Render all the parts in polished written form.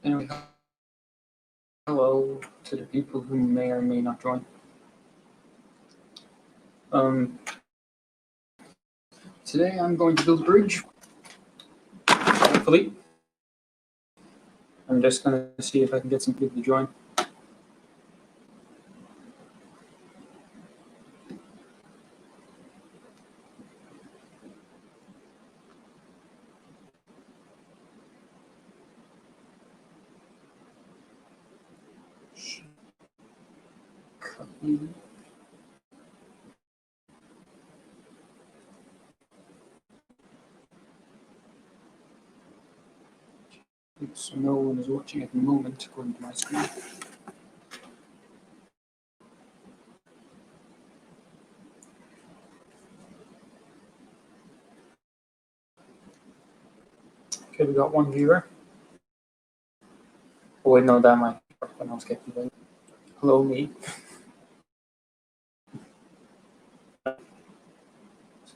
Anyway, hello to the people who may or may not join. Today I'm going to build a bridge. Hopefully. I'm just going to see if I can get some people to join. So no one is watching at the moment according to my screen. Okay, we got one viewer. Oh wait, no, that might be when I was getting late. Hello, me. So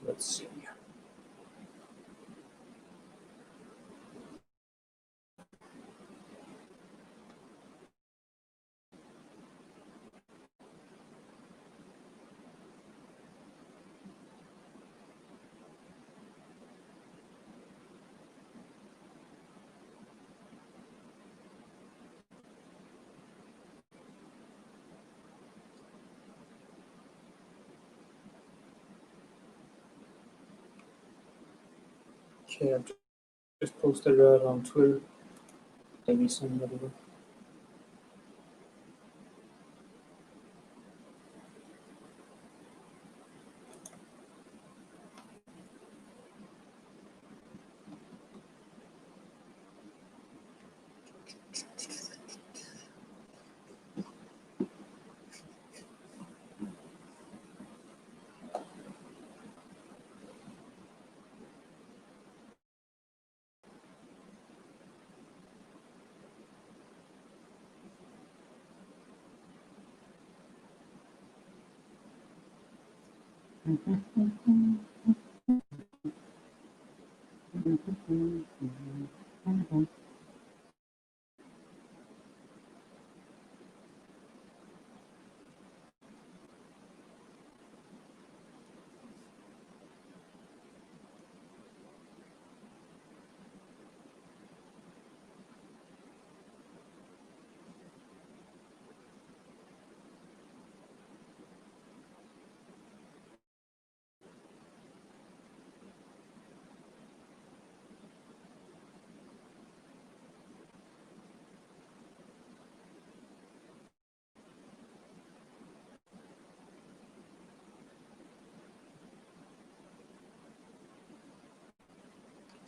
let's see. Okay, I've just posted it on Twitter. Maybe somebody will.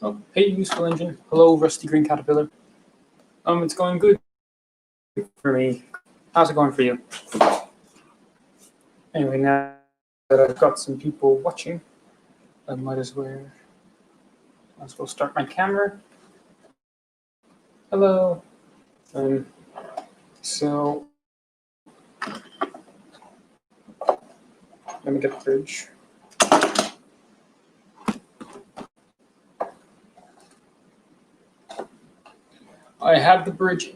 Oh, hey, Useful Engine. Hello, Rusty Green Caterpillar. It's going good for me. How's it going for you? Anyway, now that I've got some people watching, I might as well start my camera. Hello. So let me get the bridge. I have the bridge.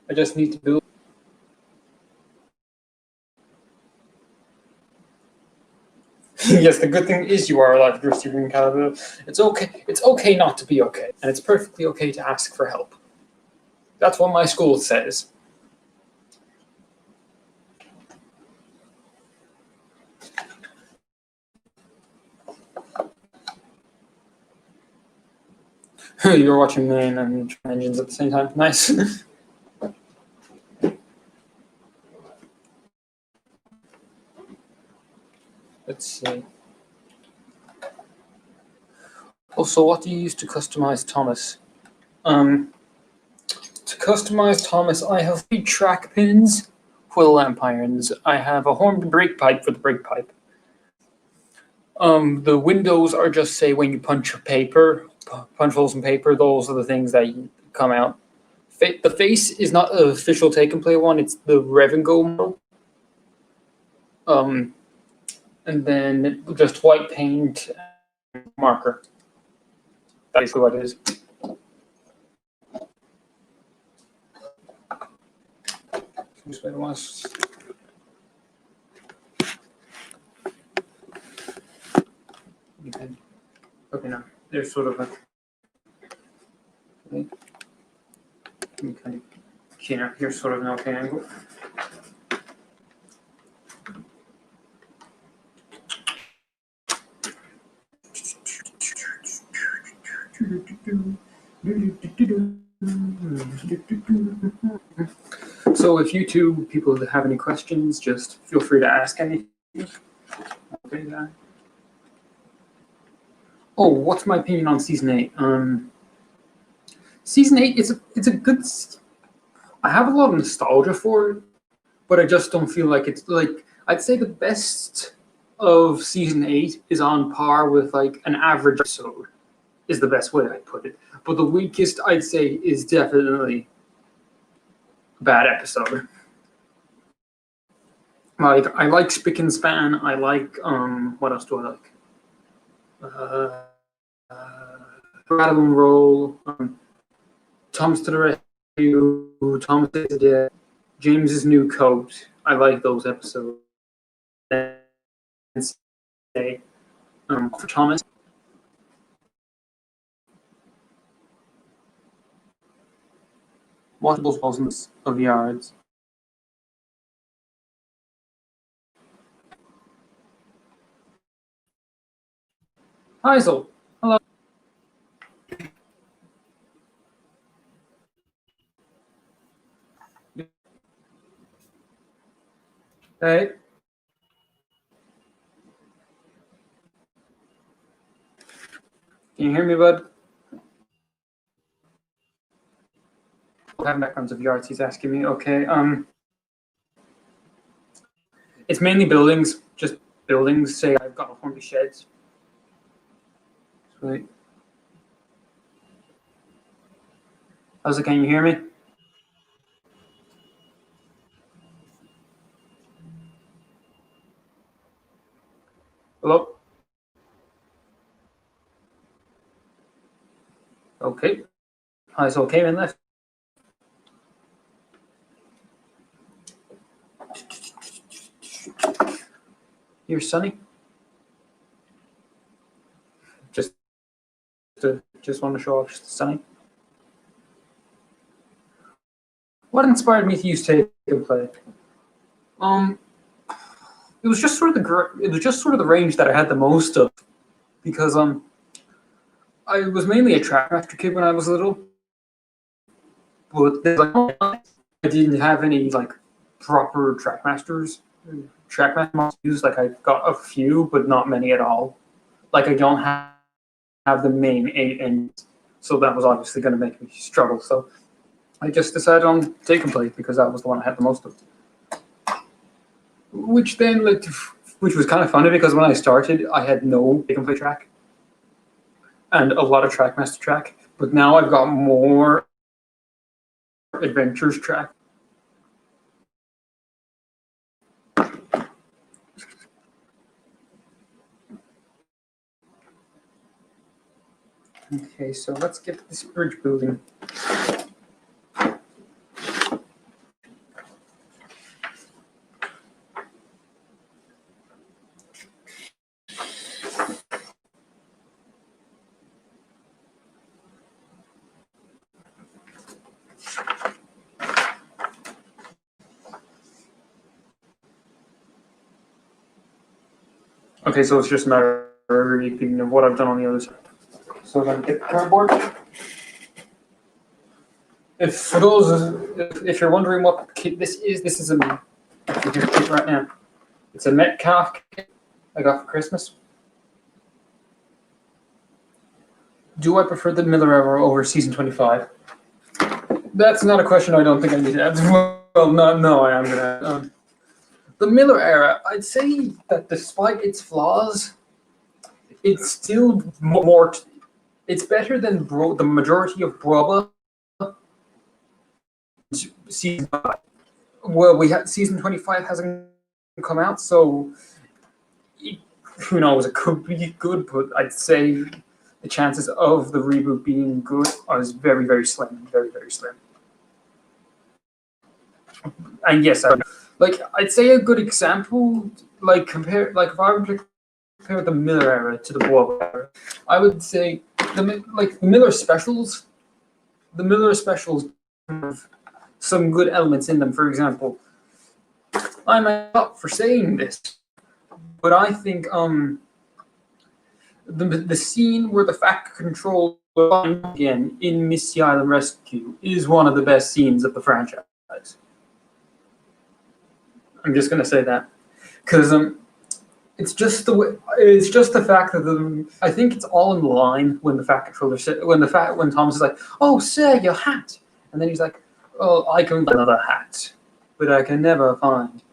I just need to build. Yes, the good thing is you are alive, Rusty Green Caterpillar. It's okay. It's okay not to be okay, and it's perfectly okay to ask for help. That's what my school says. You're watching main and engines at the same time. Nice. Let's see. Also, what do you use to customize Thomas? To customize Thomas, I have 3 track pins for the lamp irons. I have a horned brake pipe for the brake pipe. The windows are just, say, when you punch holes in paper, those are the things that come out. The face is not an official Take and Play one, it's the Rev and Go model. And then just white paint and marker. That's basically what it is. Just wait a while. Okay, now there's sort of a okay. Okay, now here's sort of an okay angle. So if you two people have any questions, just feel free to ask anything. Okay, oh, what's my opinion on season 8? Season 8 it's a good. I have a lot of nostalgia for it, but I just don't feel like it's like I'd say the best of season 8 is on par with like an average episode. Is the best way I'd put it. But the weakest I'd say is definitely a bad episode. Like I like Spick and Span. I like what else do I like? Rattle and Roll. Thomas to the Rescue. Thomas is Dead. James's New Coat. I like those episodes. And say for Thomas. Multiple thousands of yards. Heisel, hello. Hey. Can you hear me, bud? Having backgrounds of yards, he's asking me. Okay. It's mainly buildings, just buildings. Say I've got a Hornby Sheds. Sweet. How's it? Can you hear me? Hello? Okay. It's okay, man. Left. Here's Sunny. Just want to show off Sunny. What inspired me to use Take and Play? It was just sort of the range that I had the most of, because I was mainly a Trackmaster kid when I was little, but I didn't have any like proper Trackmasters. Trackmasters, like I got a few, but not many at all. Like I don't have the main 8 engines, so that was obviously going to make me struggle. So I just decided on Take and Play because that was the one I had the most of. Which was kind of funny because when I started, I had no Take and Play track and a lot of Trackmaster track, but now I've got more Adventures track. Okay, so let's get this bridge building. Okay, so it's just a matter of repeating of what I've done on the other side. So I'm going to get the cardboard. If you're wondering what kit this is a kit right now. It's a Metcalf kit I got for Christmas. Do I prefer the Miller era over season 25? That's not a question I don't think I need to answer. Well, no, I am gonna. The Miller era, I'd say that despite its flaws, it's still more. It's better than the majority of Brubba season 5. Well, season 25 hasn't come out, so who knows? It could be good, but I'd say the chances of the reboot being good are very, very slim, very, very slim. And yes, I'd say a good example, if I were to compare the Miller era to the Boyle era, I would say the Miller specials. The Miller specials have some good elements in them. For example, I'm up for saying this, but I think the scene where the Fact Control again in Missy Island Rescue is one of the best scenes of the franchise. I'm just gonna say that because it's just the way, it's just the fact that I think it's all in line when the Fact Controller when Thomas is like, "Oh, sir, your hat," and then he's like, "Oh, I can find another hat, but I can never find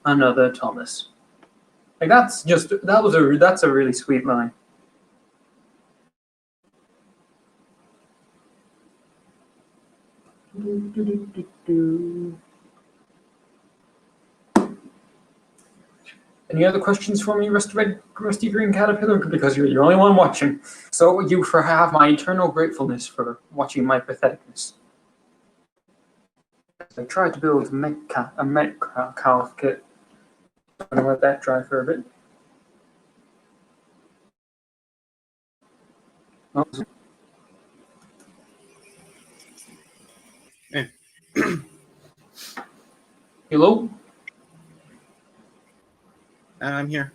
another Thomas." Like that's a really sweet line. Any other questions for me, Rusty Green Caterpillar? Because you're the only one watching. So you have my eternal gratefulness for watching my patheticness. I tried to build a Metcalf kit. I'm gonna let that dry for a bit. Oh. Hey. Hello? I'm here.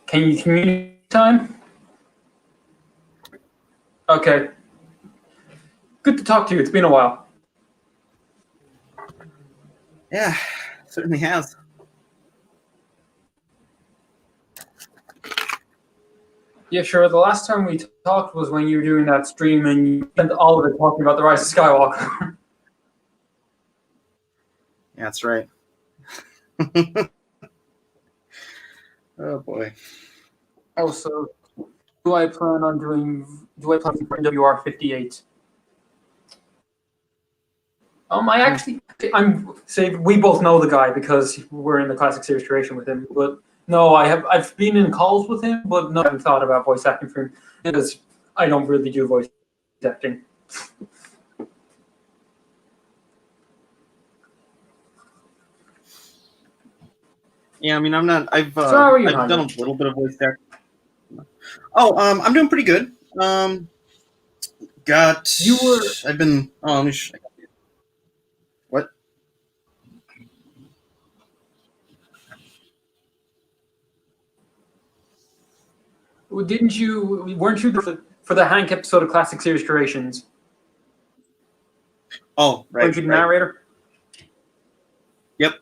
Can you communicate time? Okay. Good to talk to you. It's been a while. Yeah, certainly has. Yeah, sure. The last time we talked was when you were doing that stream and you spent all of it talking about the Rise of Skywalker. Yeah, that's right. Oh boy. Also, do I plan for NWR58? We both know the guy because we're in the Classic Series creation with him. But no, I've been in calls with him, but no, I haven't thought about voice acting for him because I don't really do voice acting. Yeah, I mean, I've done a little bit of voice acting. Oh, I'm doing pretty good. Let me what? Weren't you for the Hank episode of Classic Series Creations? Oh, right. Weren't you the narrator? Yep.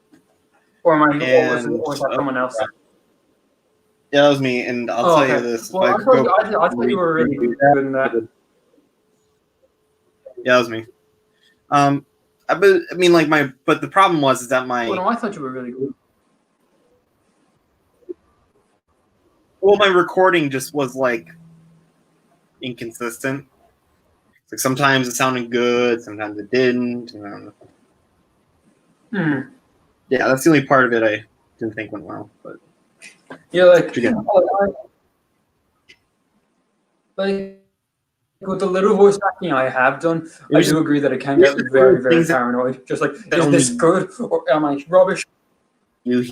Or was that someone else? Yeah, that was me, and I'll tell you this. Well, I thought you were really good in that. Yeah, that was me. But the problem was that my. Well, no, I thought you were really good. Well, my recording just was inconsistent. Like sometimes it sounded good, sometimes it didn't. Yeah, that's the only part of it I didn't think went well. But yeah, like with the little voice acting I have done, I do agree that it can get very, very paranoid. Just like, is this good or am I rubbish? You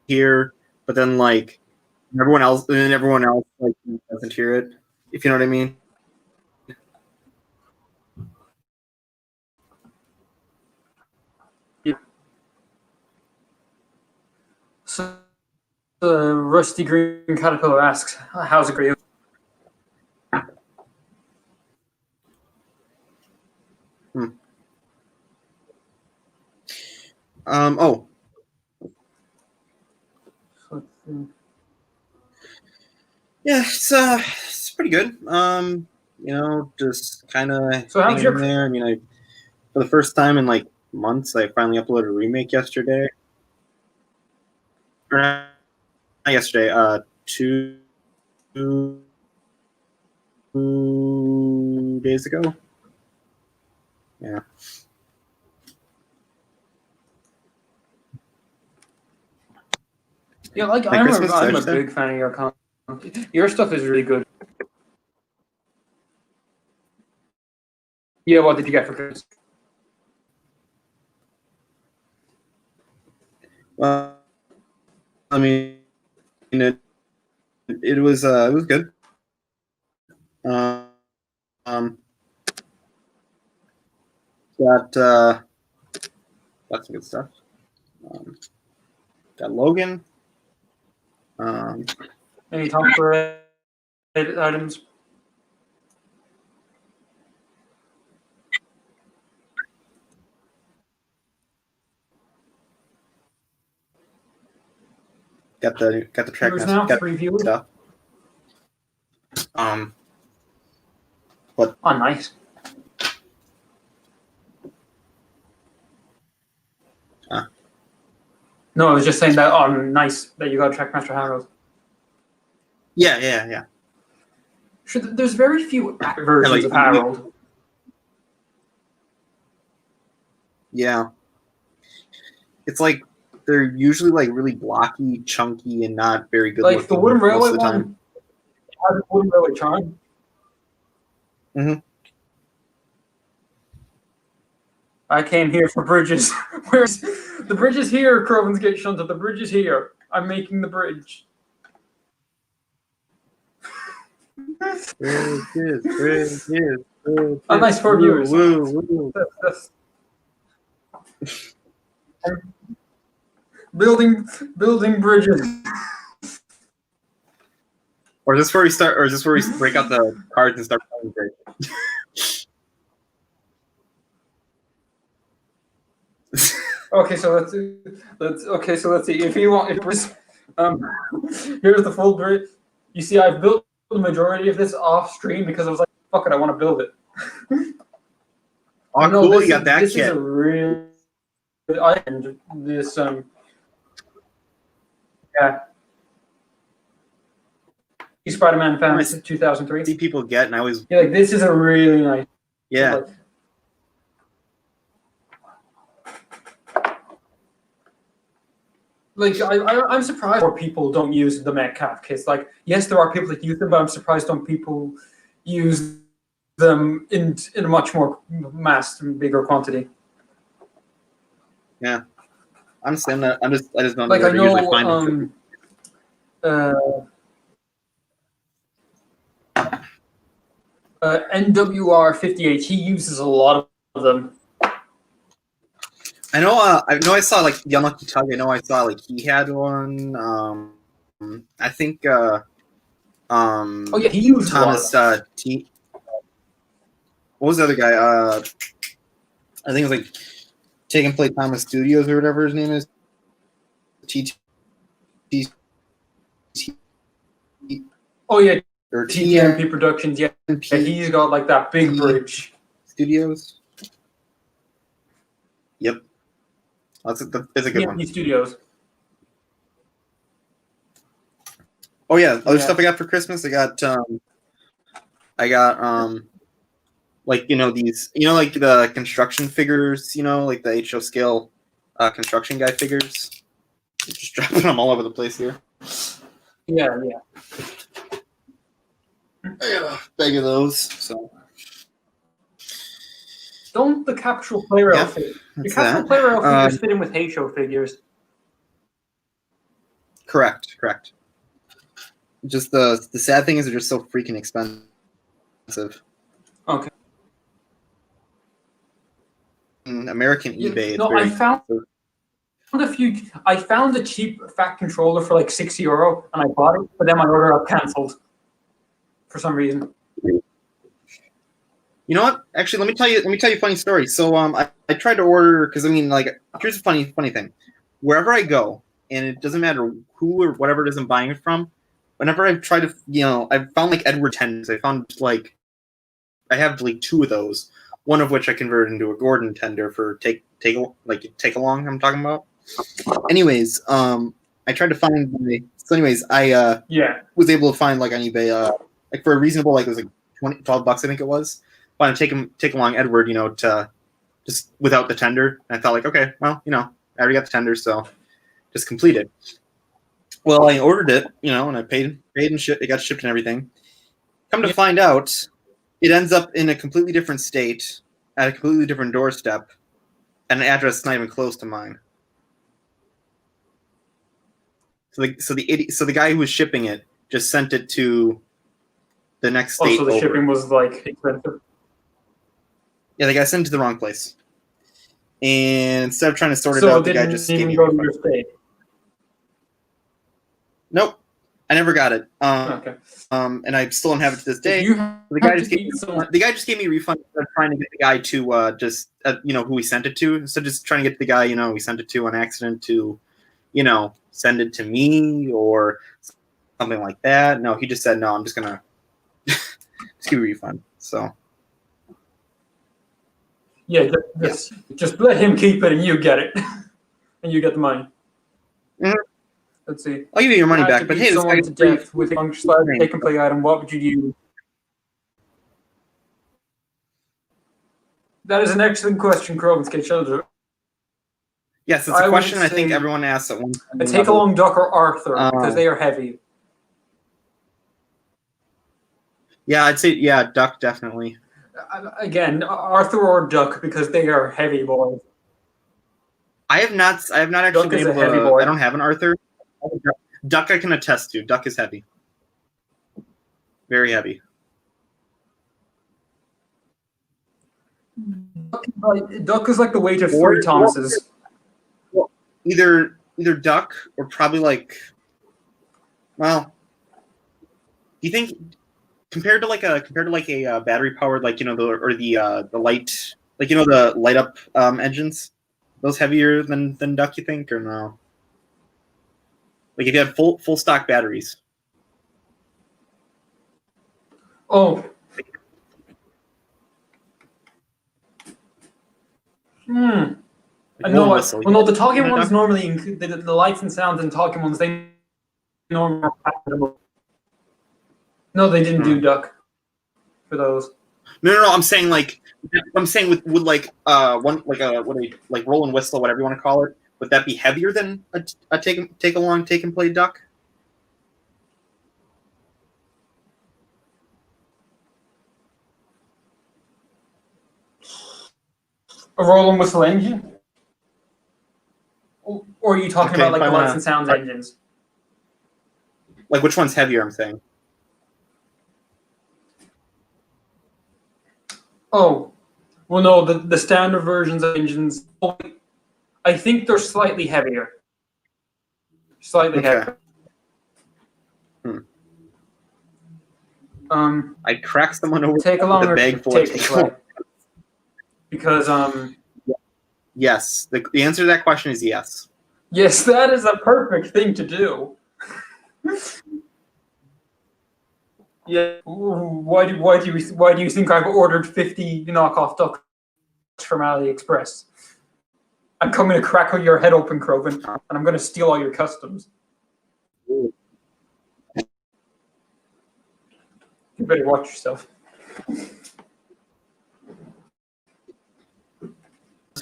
hear, but then everyone else doesn't hear it. If you know what I mean. Yeah. So, Rusty Green Caterpillar asks, "How's it going?" Oh. Yeah, it's pretty good. Just kind of hanging in there. I mean, for the first time in months, I finally uploaded a remake yesterday. Or not yesterday. 2 days ago. Yeah. Yeah, I'm a big fan of your content. Your stuff is really good. Yeah, what did you get for Christmas? I mean, it was good. Um, got some good stuff. Got Logan. Any top related items? Got the Viewers now, got 3 viewers. stuff. Oh, nice. No, I was just saying that. Oh, nice that you got Trackmaster Harold. Yeah. Sure, there's very few versions of Harold. Yeah. It's like they're usually like really blocky, chunky, and not very good Like looking the Wooden most Railway of the time. one has a Wooden Railway charm. Mm-hmm. I came here for bridges. Where's the bridge is here? Crovens Gate Shunter. The bridge is here. I'm making the bridge. Bridges. A nice 4 viewers. Woo. Building bridges. Or is this where we start? Or is this where we break out the cards and start playing bridge? Okay, so let's see. If you want, here's the full bridge. You see, I've built the majority of this off stream because I was like, fuck it, I want to build it. Oh, no, cool! You got that this kit. This is a real. I this yeah. Spider-Man fan 2003. See people get, and I always like this is a really nice. Yeah. Like I'm surprised more people don't use the Metcalf kits. Like, yes, there are people that use them, but I'm surprised don't people use them in a much more mass and bigger quantity. Yeah. Honestly, I just don't like I know usually find NWR 58. He uses a lot of them. I know I saw like the Unlucky Tug. I know I saw like he had one. I think oh yeah, he uses Thomas T. What was the other guy? I think it was like Take and Play Thomas Studios or whatever his name is. Oh yeah, or TMP Productions. Yeah, he's got like that big bridge. Studios. Yep. That's a good one. Studios. Oh yeah, other stuff I got for Christmas. I got like these like the construction figures, like the HO scale construction guy figures. Just dropping them all over the place here. Yeah. I got a bag of those. So don't the capsule player outfit? The capsule player figures fit in with HO figures. Correct. Just the sad thing is they're just so freaking expensive. Okay. American eBay. No, I found a few. I found a cheap fat controller for like €6, and I bought it, but then my order got cancelled for some reason. You know what? Actually, let me tell you a funny story. So I tried to order because here's a funny thing. Wherever I go, and it doesn't matter who or whatever it is I'm buying it from, whenever I've tried to, I found like Edward tenders. I found like I have like 2 of those. One of which I converted into a Gordon tender for take along. I'm talking about. Anyways, I tried to find. I was able to find like on eBay like for a reasonable it was like $12 I think it was. But to take along Edward, to just without the tender. And I thought like, okay, well, I already got the tender, so just complete it. Well, I ordered it, and I paid and it got shipped and everything. Come to find out, it ends up in a completely different state at a completely different doorstep, at an address not even close to mine. So the guy who was shipping it just sent it to the next state. Also, the over. shipping was like expensive. Yeah, the guy sent it to the wrong place. And instead of trying to sort it So out, it the guy didn't just gave even me a go to refund. your state. Nope, I never got it. Okay. And I still don't have it to this day. You The guy just gave me a refund instead of trying to get the guy to just who we sent it to. Instead of just trying to get the guy we sent it to on accident to send it to me or something like that. No, he just said no. I'm just gonna just give you a refund. So yeah, just let him keep it and you get it, and you get the money. Mhm. Let's see. I'll give you your money If you had back. to But beat hey, this someone guy's to death with a punch take and play item, what would you use? That is an excellent question, Krovinske Children. Yes, it's a question I think everyone asks at one point. Take along Duck or Arthur because they are heavy. Yeah, I'd say Duck definitely. Again, Arthur or Duck because they are heavy boys. I have not actually Duck been is a able heavy to. boy. I don't have an Arthur. Duck I can attest to. Duck is heavy. Very heavy. Duck is like the weight of 3 Thomases. Either Duck or probably do you think compared to like a battery powered the light the light up engines, those heavier than Duck, you think, or no? Like if you had full stock batteries. Oh. No, the talking ones normally the lights and sounds and talking ones they normally are compatible. No, they didn't do Duck for those. No. I'm saying with roll and whistle, whatever you want to call it. Would that be heavier than a take along take and play Duck? A roll and whistle engine? Or are you talking about the lights and sounds engines? Like which one's heavier? I'm saying. Oh, well, no. The standard versions of engines, I think they're slightly heavier. Slightly heavier. I'd crack someone over take along with a bag full of take. Because yes, the answer to that question is yes. Yes, that is a perfect thing to do. Yeah. Why do you think I've ordered 50 knockoff ducks from AliExpress? I'm coming to crack your head open, Krovin, and I'm going to steal all your customs. You better watch yourself.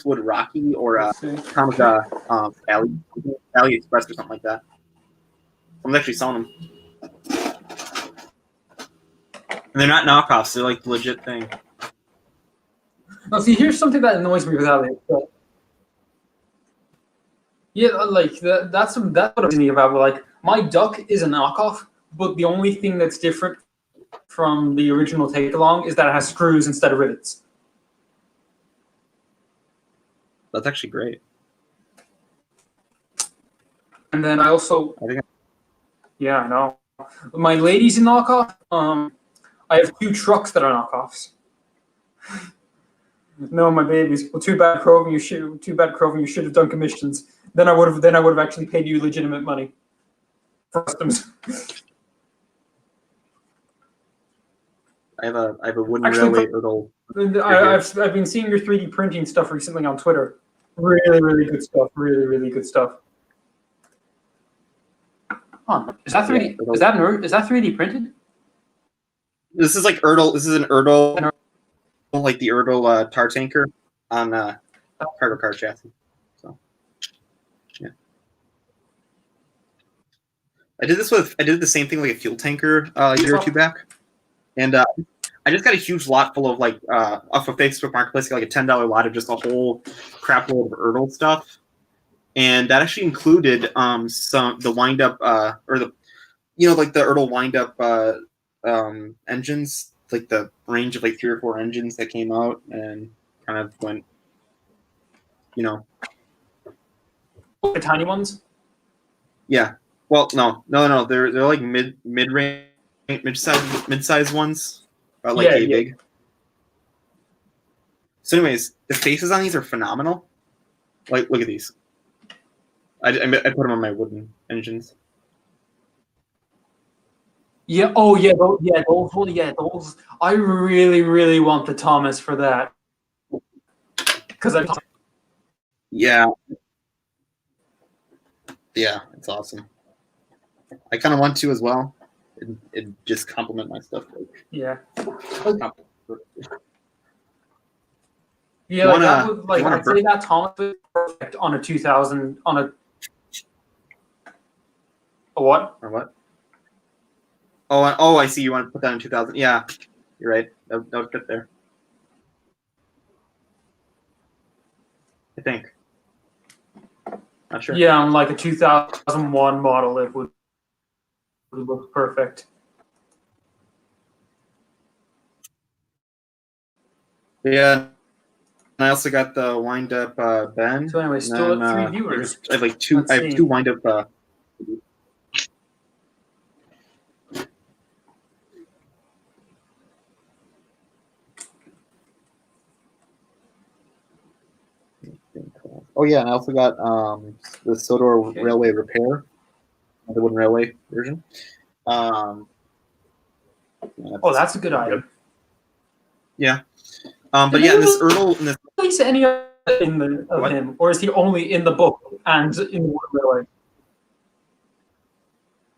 Would Rocky or AliExpress or something like that. I'm actually selling them. And they're not knockoffs, they're like the legit thing. Now see, here's something that annoys me with AliExpress. Yeah, that's what I'm thinking about. Like, my duck is a knockoff, but the only thing that's different from the original take along is that it has screws instead of rivets. That's actually great. And then I know. My lady's a knockoff. I have 2 trucks that are knockoffs. No, my babies. Well, too bad, Kroven. You should have done commissions. Then I would have actually paid you legitimate money for customs. I have a wooden railway hurdle. I've been seeing your 3D printing stuff recently on Twitter. Really, really good stuff. Really, really good stuff. Huh. Is that 3D? Yeah, is that 3D printed? This is like Erdl. This is an Erdl, like the Erdl tar tanker on cargo car chassis. So, yeah. I did the same thing like a fuel tanker a year or 2 back, and I I just got a huge lot full of like off of Facebook Marketplace, like a $10 lot of just a whole crap load of Erdl stuff, and that actually included the wind up or the like the Erdl wind up engines, like the range of like 3 or 4 engines that came out and kind of went, The tiny ones? Yeah. Well, no. They're like mid-size ones, about like a big. So, anyways, the faces on these are phenomenal. Like, look at these. I put them on my wooden engines. Yeah. Oh, yeah. Those. I really, really want the Thomas for that. Because Yeah, it's awesome. I kind of want to as well. It just complement my stuff. Yeah. I'd say that Thomas was perfect on a 2000 on a what? Or what? Oh, I see. You want to put that in 2000? Yeah, you're right. That would fit there. I think. Not sure. Yeah, on like a 2001 model, it would look perfect. Yeah. And I also got the wind up Ben. So anyway, still at 3 viewers. I have like two. I have 2 wind up. Oh yeah, and I also got the Sodor Railway Repair, the wooden railway version. That's a good item. Yeah, but yeah, this Erdl. Release any of him, or is he only in the book and in the wooden railway?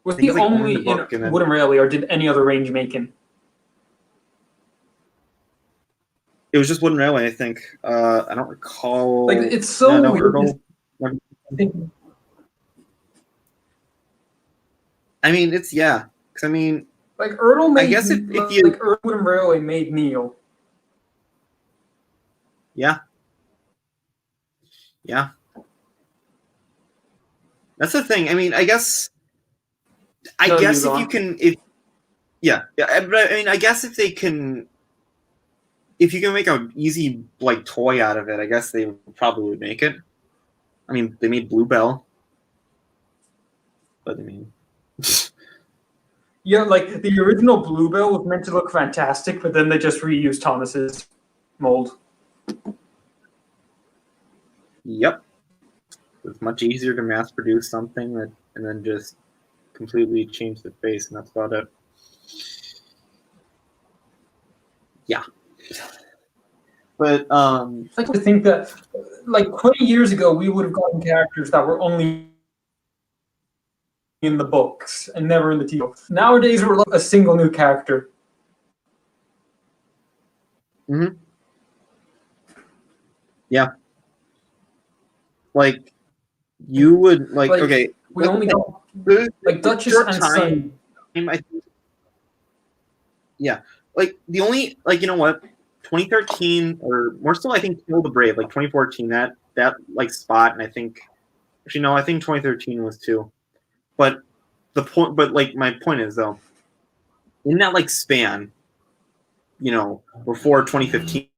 Was he only in wooden railway, or did any other range make him? It was just wooden railway, I think. I don't recall. Like, it's so weird. I mean, it's because I mean, like Erdl made. I guess if you like wooden railway made Neil. Yeah. That's the thing. I mean, I guess if you can, but I mean, I guess if they can. If you can make an easy like toy out of it, I guess they probably would make it. I mean, they made Bluebell, but I mean, yeah, like the original Bluebell was meant to look fantastic, but then they just reused Thomas's mold. Yep, it's much easier to mass produce something and then just completely change the face, and that's about it. Yeah. But like to think that like 20 years ago we would have gotten characters that were only in the books and never in the TV. Nowadays we're like a single new character. Mm-hmm. Yeah. Like you would like okay. We only got like Duchess and Sunny. I think, yeah. Like the only you know what? 2013 or more still, I think Kill the Brave, like 2014, that like spot, and I think actually no, I think 2013 was too. But like my point is though, in that like span, before 2015,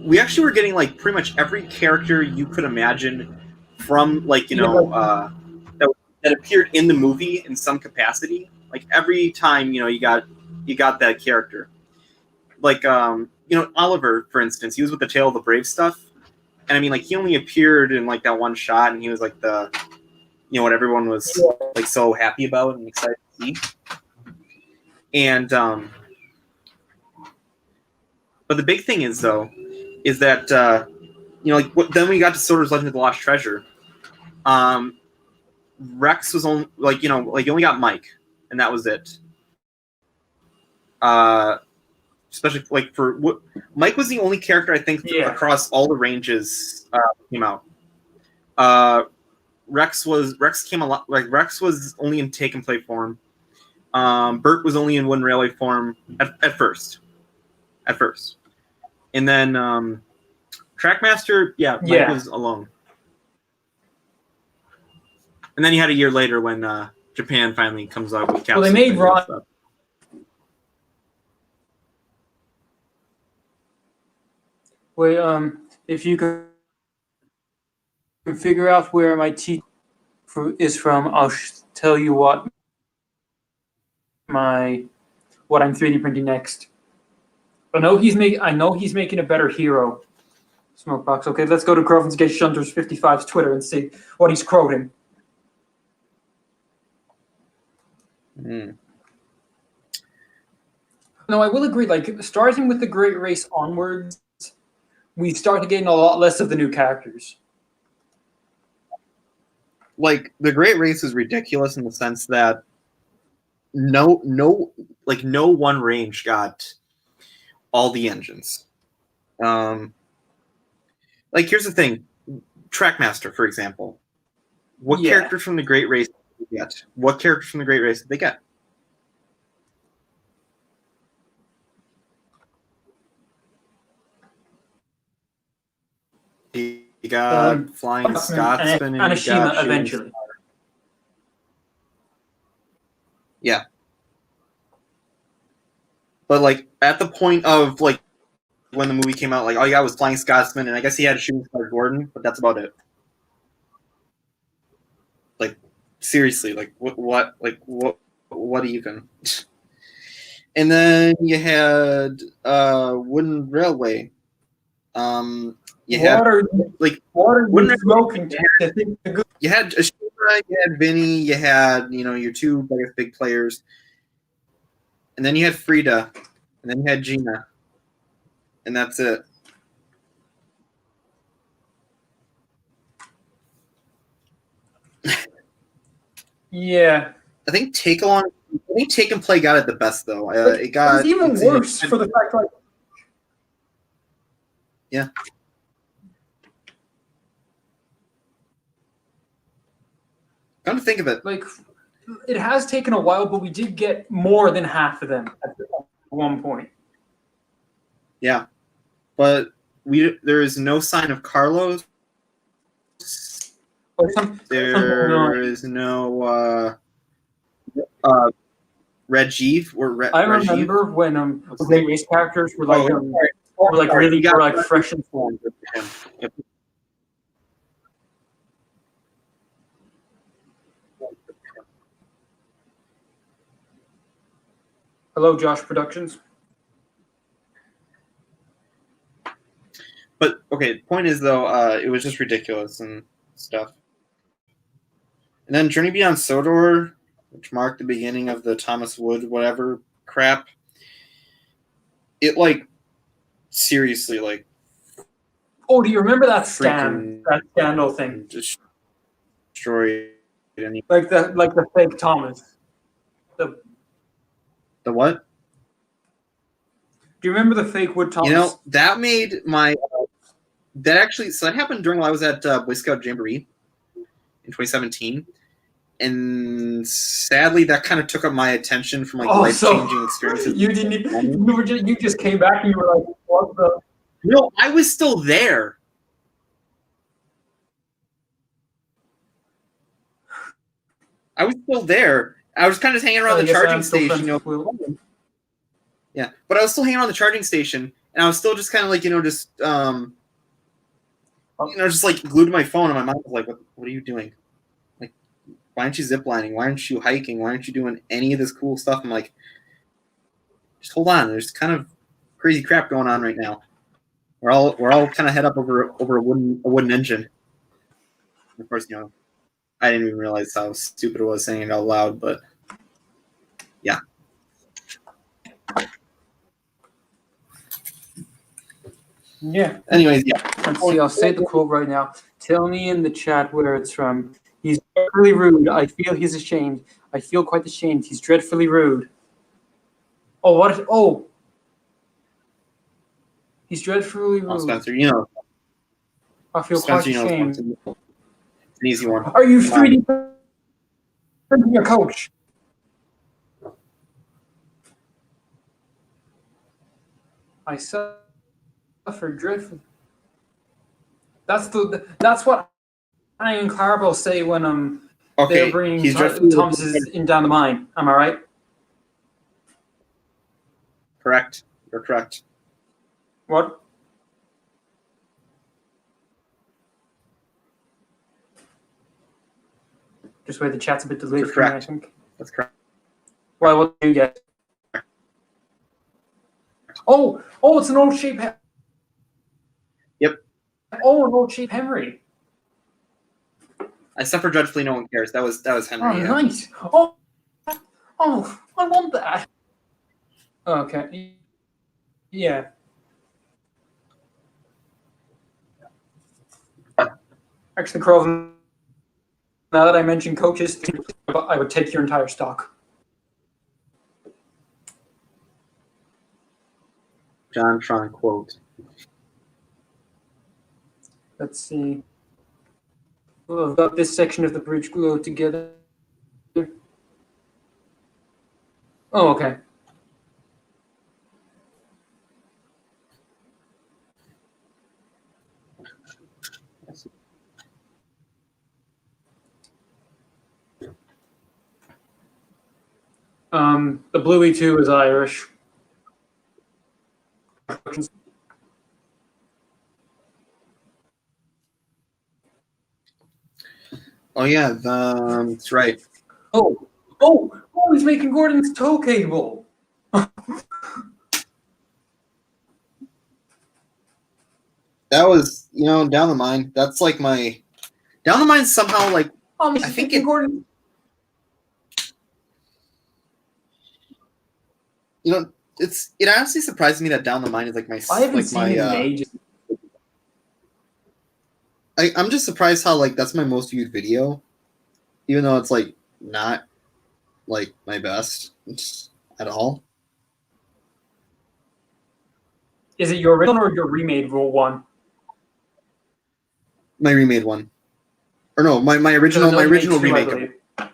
we actually were getting like pretty much every character you could imagine from like that appeared in the movie in some capacity. Like every time you got that character, like Oliver, for instance, he was with the Tale of the Brave stuff, and I mean like he only appeared in like that one shot, and he was like the what everyone was like so happy about and excited to see. And but the big thing is though is that then we got to Sodor's Legend of the Lost Treasure. Rex was only like you only got Mike, and that was it. Especially like for what Mike was the only character I think across all the ranges came out. Rex came a lot. Like Rex was only in take and play form. Bert was only in one railway form at first. And then Trackmaster, Mike Yeah. was alone. And then you had a year later when Japan finally comes out with Well, they capsules made and Ron. stuff. Wait, if you can figure out where my T is from, I'll tell you what I'm 3D printing next. I know he's making a better hero. Smokebox. Okay, let's go to Groven's Gate Shunters 55's Twitter and see what he's quoting. Mm. No, I will agree. Like starting with the Great Race onwards, we started getting a lot less of the new characters. Like the Great Race is ridiculous in the sense that no one range got all the engines. Like here's the thing, Trackmaster, for example. What characters from the Great Race did they get? What characters from the Great Race did they get? You got Flying Scotsman and Anashima eventually. Yeah. But like at the point of like when the movie came out, like all you got was Flying Scotsman, and I guess he had Shooting Star Gordon, but that's about it. Like seriously, like what even? And then you had Wooden Railway. You had Wooden Smoking. You had Ashura, you had Vinny, you had your two biggest big players, and then you had Frida, and then you had Gina, and that's it. Yeah. I think Take and Play got it the best though. It was even worse for the fact like. Yeah. Come to think of it, like it has taken a while, but we did get more than half of them at one point. Yeah, but there is no sign of Carlos. There is no Rajiv or I remember when the race characters were like really fresh and formed. Hello, Josh Productions. But okay, the point is though, it was just ridiculous and stuff. And then Journey Beyond Sodor, which marked the beginning of the Thomas Wood whatever crap. It like seriously like. Oh, do you remember that scandal thing? Destroyed any like the fake Thomas. The what? Do you remember the fake Wood Thomas? That made my that happened during while I was at Boy Scout Jamboree in 2017, and sadly that kind of took up my attention from life-changing experiences. You just came back and you were like, what the? No, I was still there. I was kind of hanging around the charging station. Yeah, but I was still hanging around the charging station, and I was still just kind of like just like glued to my phone, and my mom was like, "What are you doing? Like, why aren't you ziplining? Why aren't you hiking? Why aren't you doing any of this cool stuff?" I'm like, "Just hold on. There's kind of crazy crap going on right now. We're all kind of head up over a wooden engine." And of course, I didn't even realize how stupid it was saying it out loud, but yeah. Yeah. Anyways, yeah. Let's see. I'll say the quote right now. Tell me in the chat where it's from. He's dreadfully rude. I feel he's ashamed. I feel quite ashamed. He's dreadfully rude. Oh, what? Oh. He's dreadfully rude. Oh, Spencer, I feel quite ashamed. It's an easy one. Are you 3D printing your coach? I suffer dreadfully. That's what Ian Clarbo say when they're Okay, bringing he's dreadfully Thomas's in down the mine. Am I right? correct. You're correct. What? Just wait, the chat's a bit delayed You're for me, I correct. think. That's correct. Well, what do you get? Oh, it's an old shape. Yep. Oh, an old shape Henry. I suffer dreadfully. No one cares. That was Henry. Oh, yeah. nice. Oh, I want that. Okay. Yeah. Actually, Croven, now that I mentioned coaches, I would take your entire stock. John Tron quote. Let's see. Well, I've got this section of the bridge glued together. Oh, okay. The Bluey 2 is Irish. Oh yeah, that's right. Oh, he's making Gordon's toe cable. That was down the mine. That's like my down the mine somehow like Oh, he's I think making Gordon. it honestly surprises me that down the mine is like my I haven't like seen my it in ages. I'm just surprised how like that's my most viewed video, even though it's like not like my best at all. Is it your original or your remade Rule 1? My remade one, or no, my original So no, you made two, I remake of believe. it.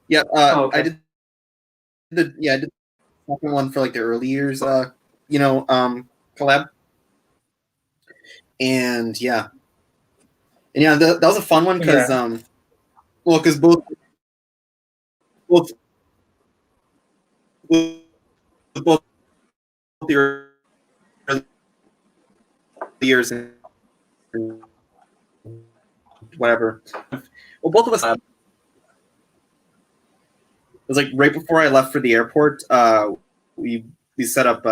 Yeah, Oh, okay. I did the second one for like the early years, collab, and yeah, that was a fun one because because both the early years and whatever. Well, both of us. It was like right before I left for the airport. We set up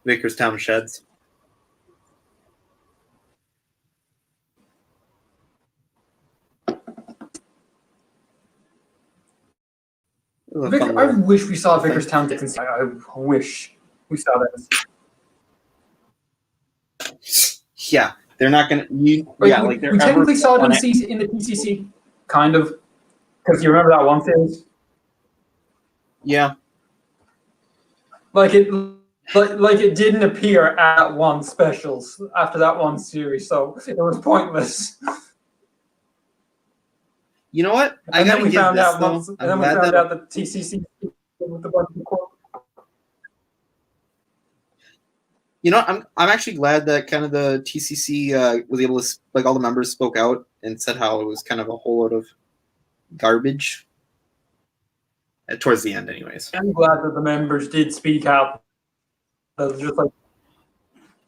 Vicarstown sheds. I wish we saw Vicarstown Dickinson. I wish we saw that. Yeah, they're not gonna. We technically saw it in the PCC, kind of, because you remember that one series. Yeah, like it didn't appear at one specials after that one series, so it was pointless. You know what? And then we found out that TCC with a bunch of quotes. I'm actually glad that kind of the TCC was able to, like, all the members spoke out and said how it was kind of a whole lot of garbage towards the end, anyways. I'm glad that the members did speak out. Just like,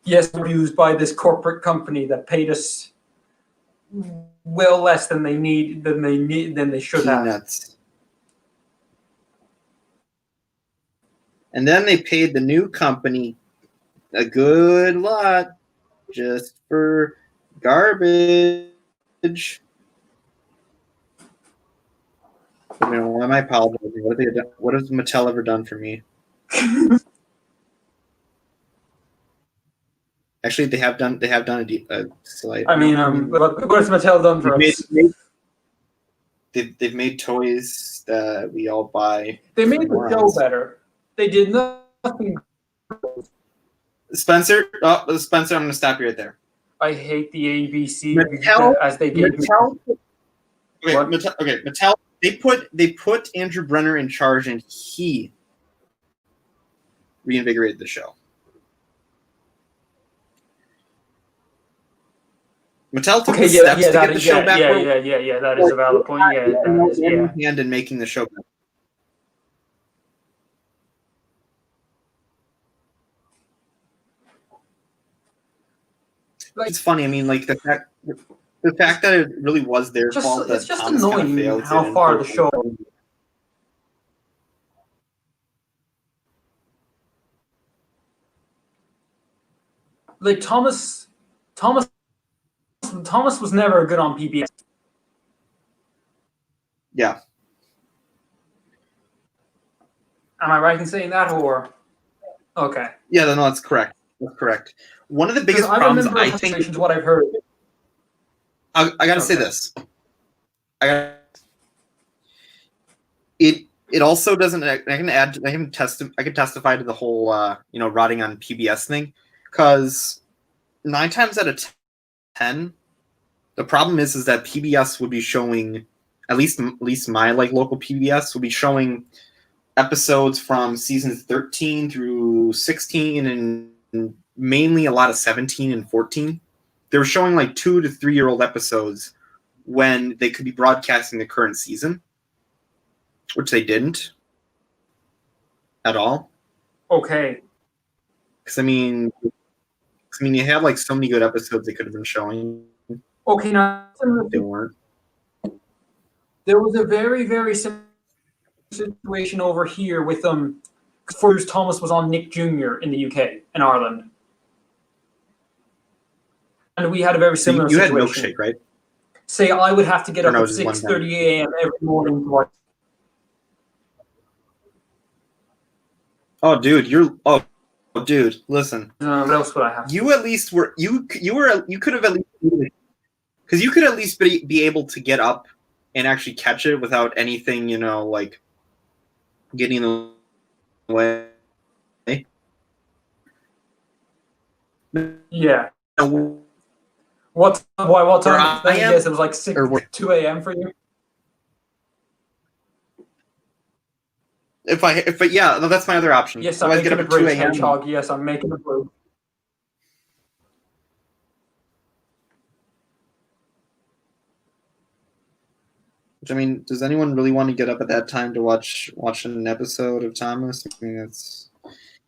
yes, we're used by this corporate company that paid us well less than they should Peanuts. Have. And then they paid the new company a good lot just for garbage. Why am I apologizing? What has Mattel ever done for me? Actually, they have done a slight. I mean, what's Mattel done for us? They've made toys that we all buy. They made the show better. They did nothing. Spencer, I'm going to stop you right there. I hate the ABC Mattel, as they gave Mattel. Mattel. They put Andrew Brenner in charge, and he reinvigorated the show. Mattel took Okay, the yeah, steps yeah, to that get the is, show yeah, back. yeah. That is a valid point. Yeah, that is, yeah. Hand in making the show back. Like, It's funny. I mean, like the fact that it really was their fault that it's just Thomas kind of annoying failed how to far import the show. Like Thomas was never good on PBS. Yeah. Am I right in saying that, or okay? Yeah, no, that's correct. That's correct. One of the Because biggest I problems remember I think conversations, what I've heard. I gotta say Okay. this. It also doesn't. I can testify to the whole rotting on PBS thing, because 9 times out of 10, the problem is that PBS would be showing, at least my like local PBS would be showing episodes from seasons 13 through 16 and mainly a lot of 17 and 14. They were showing like 2 to 3 year old episodes when they could be broadcasting the current season, which they didn't at all. Okay. Because I mean, you had like so many good episodes they could have been showing. Okay, now They weren't. there was a very, very similar situation over here with Bruce Thomas was on Nick Jr. in the UK and Ireland, and we had a very So similar you had situation. Milkshake, right? Say I would have to get Or up no, at just one time. 6:30 a.m. every morning to watch. Oh, dude, listen. What else would I have? You at least were you could have at least, because you could at least be able to get up and actually catch it without anything, like getting in the way. Yeah. No, What time? I I am- guess it was like 6, or what- 2 a.m. for you. yeah, no, that's my other option. Yes, So I'm I get making up a at 2 bridge, a.m. Hedgehog. Yes, I'm making a bridge. Which, I mean, does anyone really want to get up at that time to watch an episode of Thomas? I mean,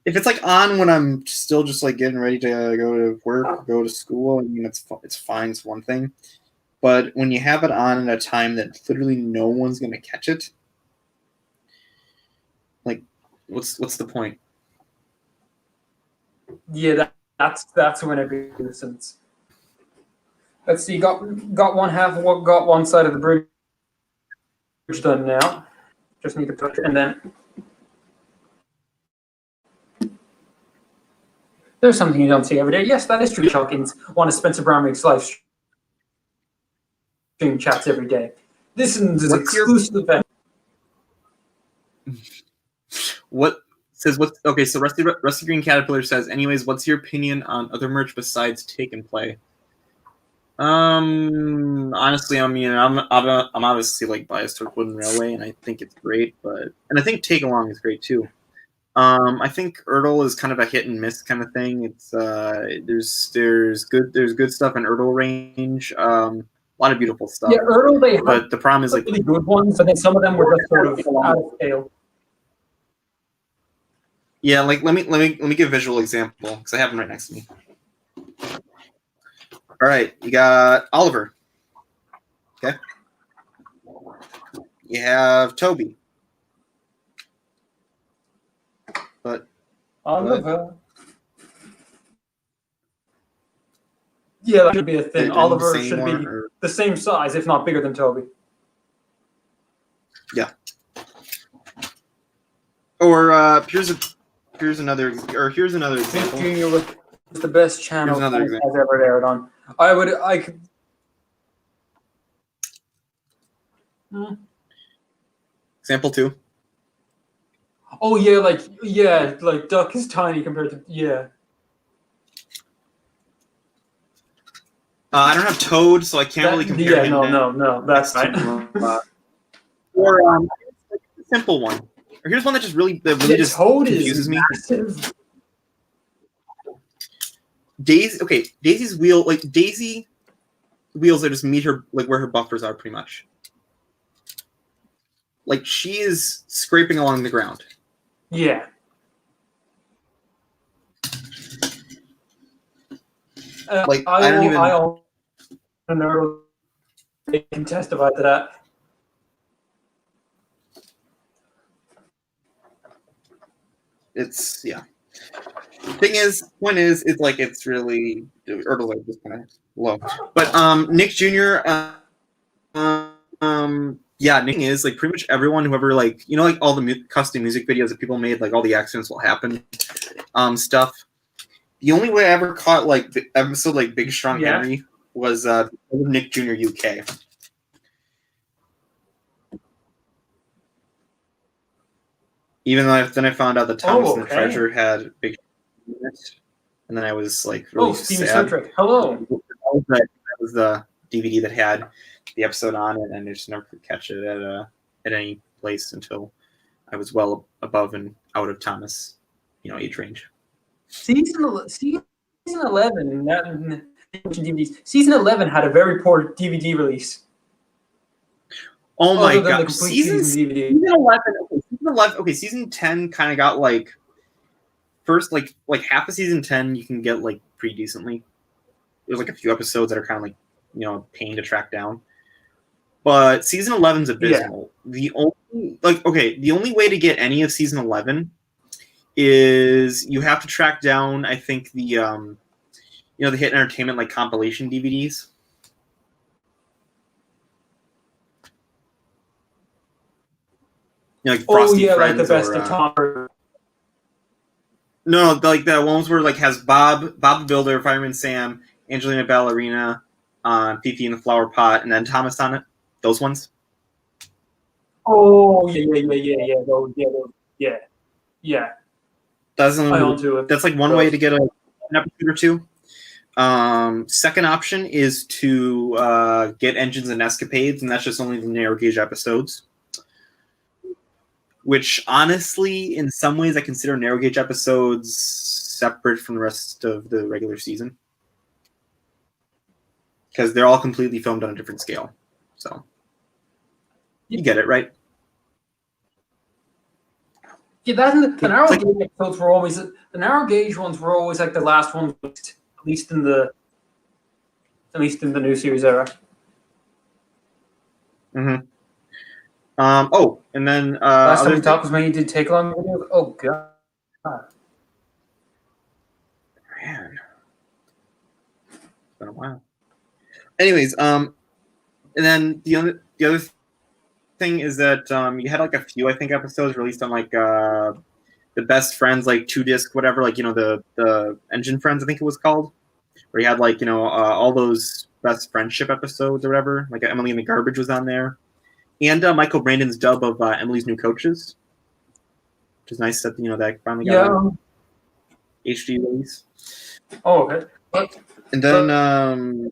if it's like on when I'm still just like getting ready to go to work, go to school. I mean, it's fine. It's one thing, but when you have it on at a time that literally no one's gonna catch it, like, what's the point? Yeah, that's when it makes sense. Let's see. Got one half of what got one side of the bridge done now. Just need to put it, and then there's something you don't see every day. Yes, that is true. Hawkins, one of Spencer Brownrigg's live stream chats every day. This is What's your- exclusive event. Okay, so Rusty Green Caterpillar says, anyways, what's your opinion on other merch besides Take and Play? Honestly, I mean, I'm obviously like biased toward Wooden Railway, and I think it's great, and I think Take Along is great too. I think Ertl is kind of a hit and miss kind of thing. It's there's good stuff in Ertl range. A lot of beautiful stuff. Yeah, Ertl, they have But the problem is like really good ones, but then some of them were just sort of out of scale. yeah, like let me give a visual example because I have them right next to me. All right, you got Oliver. Okay. You have Toby. But Oliver. Yeah, that should be a thing. Oliver should be the same size, if not bigger than Toby. Yeah. Or here's another example. Junior was the best channel Here's another I've example. ever aired on. I could. Example 2. Oh yeah, like Duck is tiny compared to yeah. I don't have Toad, so I can't really compare Yeah, him. no, that's fine. Or a simple one. Or here's one that just Toad confuses me. massive. Daisy's wheel, like Daisy wheels that just meet her, like where her buffers are, pretty much. Like she is scraping along the ground. Yeah. Like I don't even. I know they can testify to that. It's yeah. Point is, it's like it's really hurdles are just kind of low. But Nick Jr. Yeah, Nick is like pretty much everyone who ever like like all the custom music videos that people made, like all the accidents will happen, stuff. The only way I ever caught like the episode like Big Strong Henry was Nick Jr. UK. Even though then I found out that Thomas and the Treasure had Big, and then I was like really Steven sad. Centric. Hello. That was the DVD that had the episode on it, and I just never could catch it at any place until I was well above and out of Thomas, age range. Season 11, DVDs. Season 11 had a very poor DVD release. Oh my god! Season 11. Okay, season 10 kind of got like first like half of season 10 you can get like pretty decently. There's like a few episodes that are kind of like pain to track down, but season 11's abysmal. Yeah. The only way to get any of season 11 is you have to track down, I think, the the Hit Entertainment like compilation DVDs. Like Frosty Friends, like the best of Tom. No, like the ones where like has Bob the Builder, Fireman Sam, Angelina Ballerina, Fifi in the Flower Pot, and then Thomas on it. Those ones. Oh yeah. That's like one way to get an episode or two. Second option is to get Engines and Escapades, and that's just only the narrow gauge episodes. Which honestly, in some ways, I consider narrow gauge episodes separate from the rest of the regular season. Because they're all completely filmed on a different scale. So you get it, right? Yeah, the narrow gauge episodes were always the narrow gauge ones were always like the last ones, at least in the new series era. Mm-hmm. And then last time we talked was when you did take long videos. Oh god. Man. It's been a while. Anyways, and then the other thing is that you had like a few, I think, episodes released on like the Best Friends, like 2-disc, whatever, like the Engine Friends, I think it was called, where you had like all those best friendship episodes or whatever. Like Emily and the Garbage was on there, and Michael Brandon's dub of Emily's New Coaches, which is nice that that finally got an HD release. Oh, okay. And then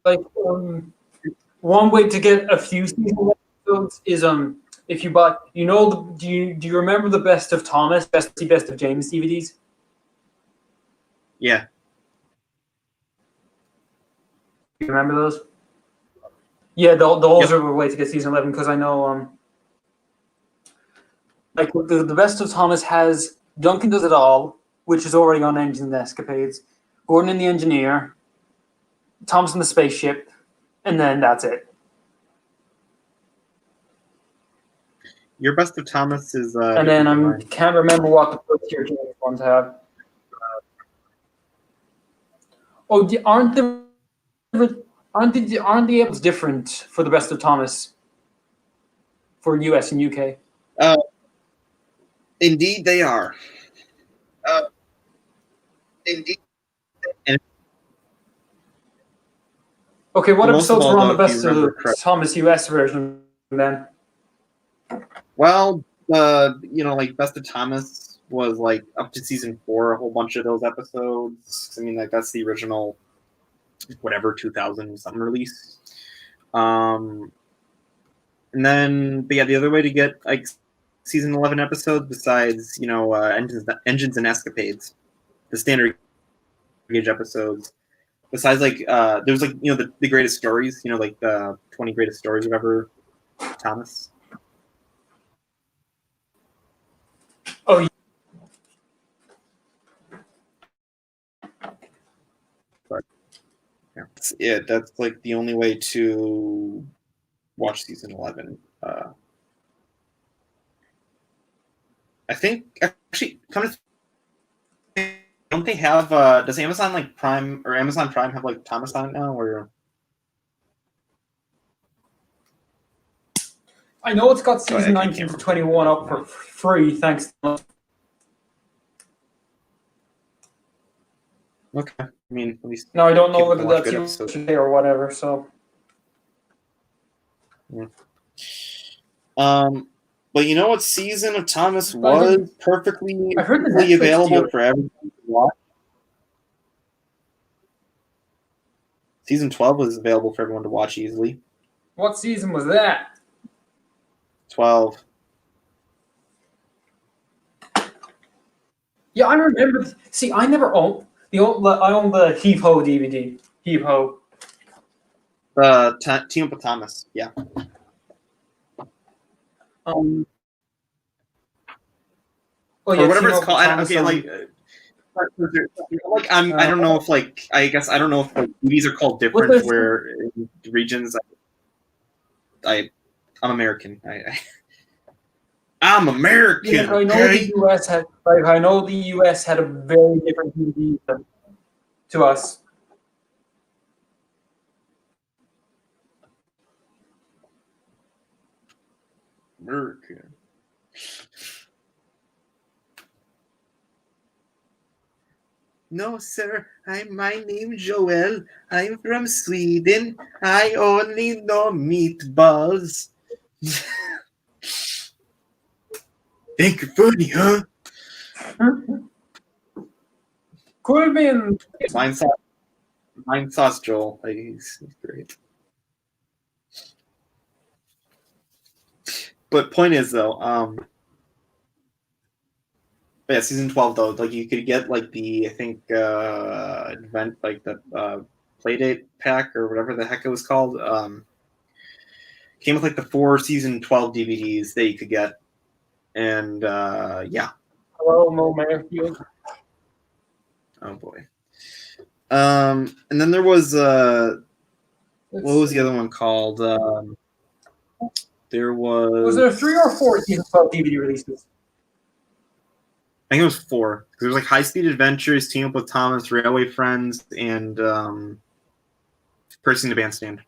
one way to get a few season episodes is if you buy do you remember the Best of Thomas, Best of James DVDs? Yeah. You remember those? Yeah, those are a way to get season 11 because I know like the Best of Thomas has Duncan Does It All, which is already on Engines and Escapades, Gordon and the Engineer, Thomas and the Spaceship, and then that's it. Your Best of Thomas is and then I can't remember what the first year James ones have. Oh, aren't the episodes different for the Best of Thomas for US and UK? Indeed, they are. Indeed. Okay, what episodes were on the Best of the Thomas US version then? Well, like Best of Thomas was like up to season 4, a whole bunch of those episodes. I mean, like that's the original, whatever 2000 something release. And then, but yeah, the other way to get like season 11 episodes besides Engines and Escapades, the standard gauge episodes, besides like there's like the greatest stories, like the 20 greatest stories, whatever. Thomas. Oh, yeah. But yeah, that's like the only way to watch season 11. I think actually, don't they have? Does Amazon like Prime or Amazon Prime have like Thomas on it now? Or I know it's got Oh, I season can't 19 to remember. 21 up for free, thanks. Okay, I mean at least. Now I don't know People whether can watch that's good you episodes. or whatever. So, But you know what season of Thomas I was think- perfectly I heard the Netflix available deal. for everyone to watch? Season 12 was available for everyone to watch easily. What season was that? 12. Yeah, I remember. See, I never owned I own the Heave Ho DVD. Heave Ho. Team Up with Thomas. Yeah. Oh Or yeah, whatever Team it's Up called. with Thomas, I don't know if I guess I don't know if movies are called different there's- where in regions. I'm American. I'm American. Yeah, I know Okay? the US had. Like, I know the US had a very different DVD to us. American. No, sir. My name's Joel. I'm from Sweden. I only know meatballs. Think you're funny, huh? Could have been. Mine sauce Joel. Like, he's great. But point is though, but yeah, season 12 though, like you could get like the I think event like the Playdate pack or whatever the heck it was called. Came with like the 4 season 12 DVDs that you could get, and yeah. Hello, Mo Merrifield. Oh boy. And then there was what was the other one called? There Was there 3 or 4 season 12 DVD releases? I think it was 4. There was like High Speed Adventures, Team Up with Thomas, Railway Friends, and Percy in the Bandstand.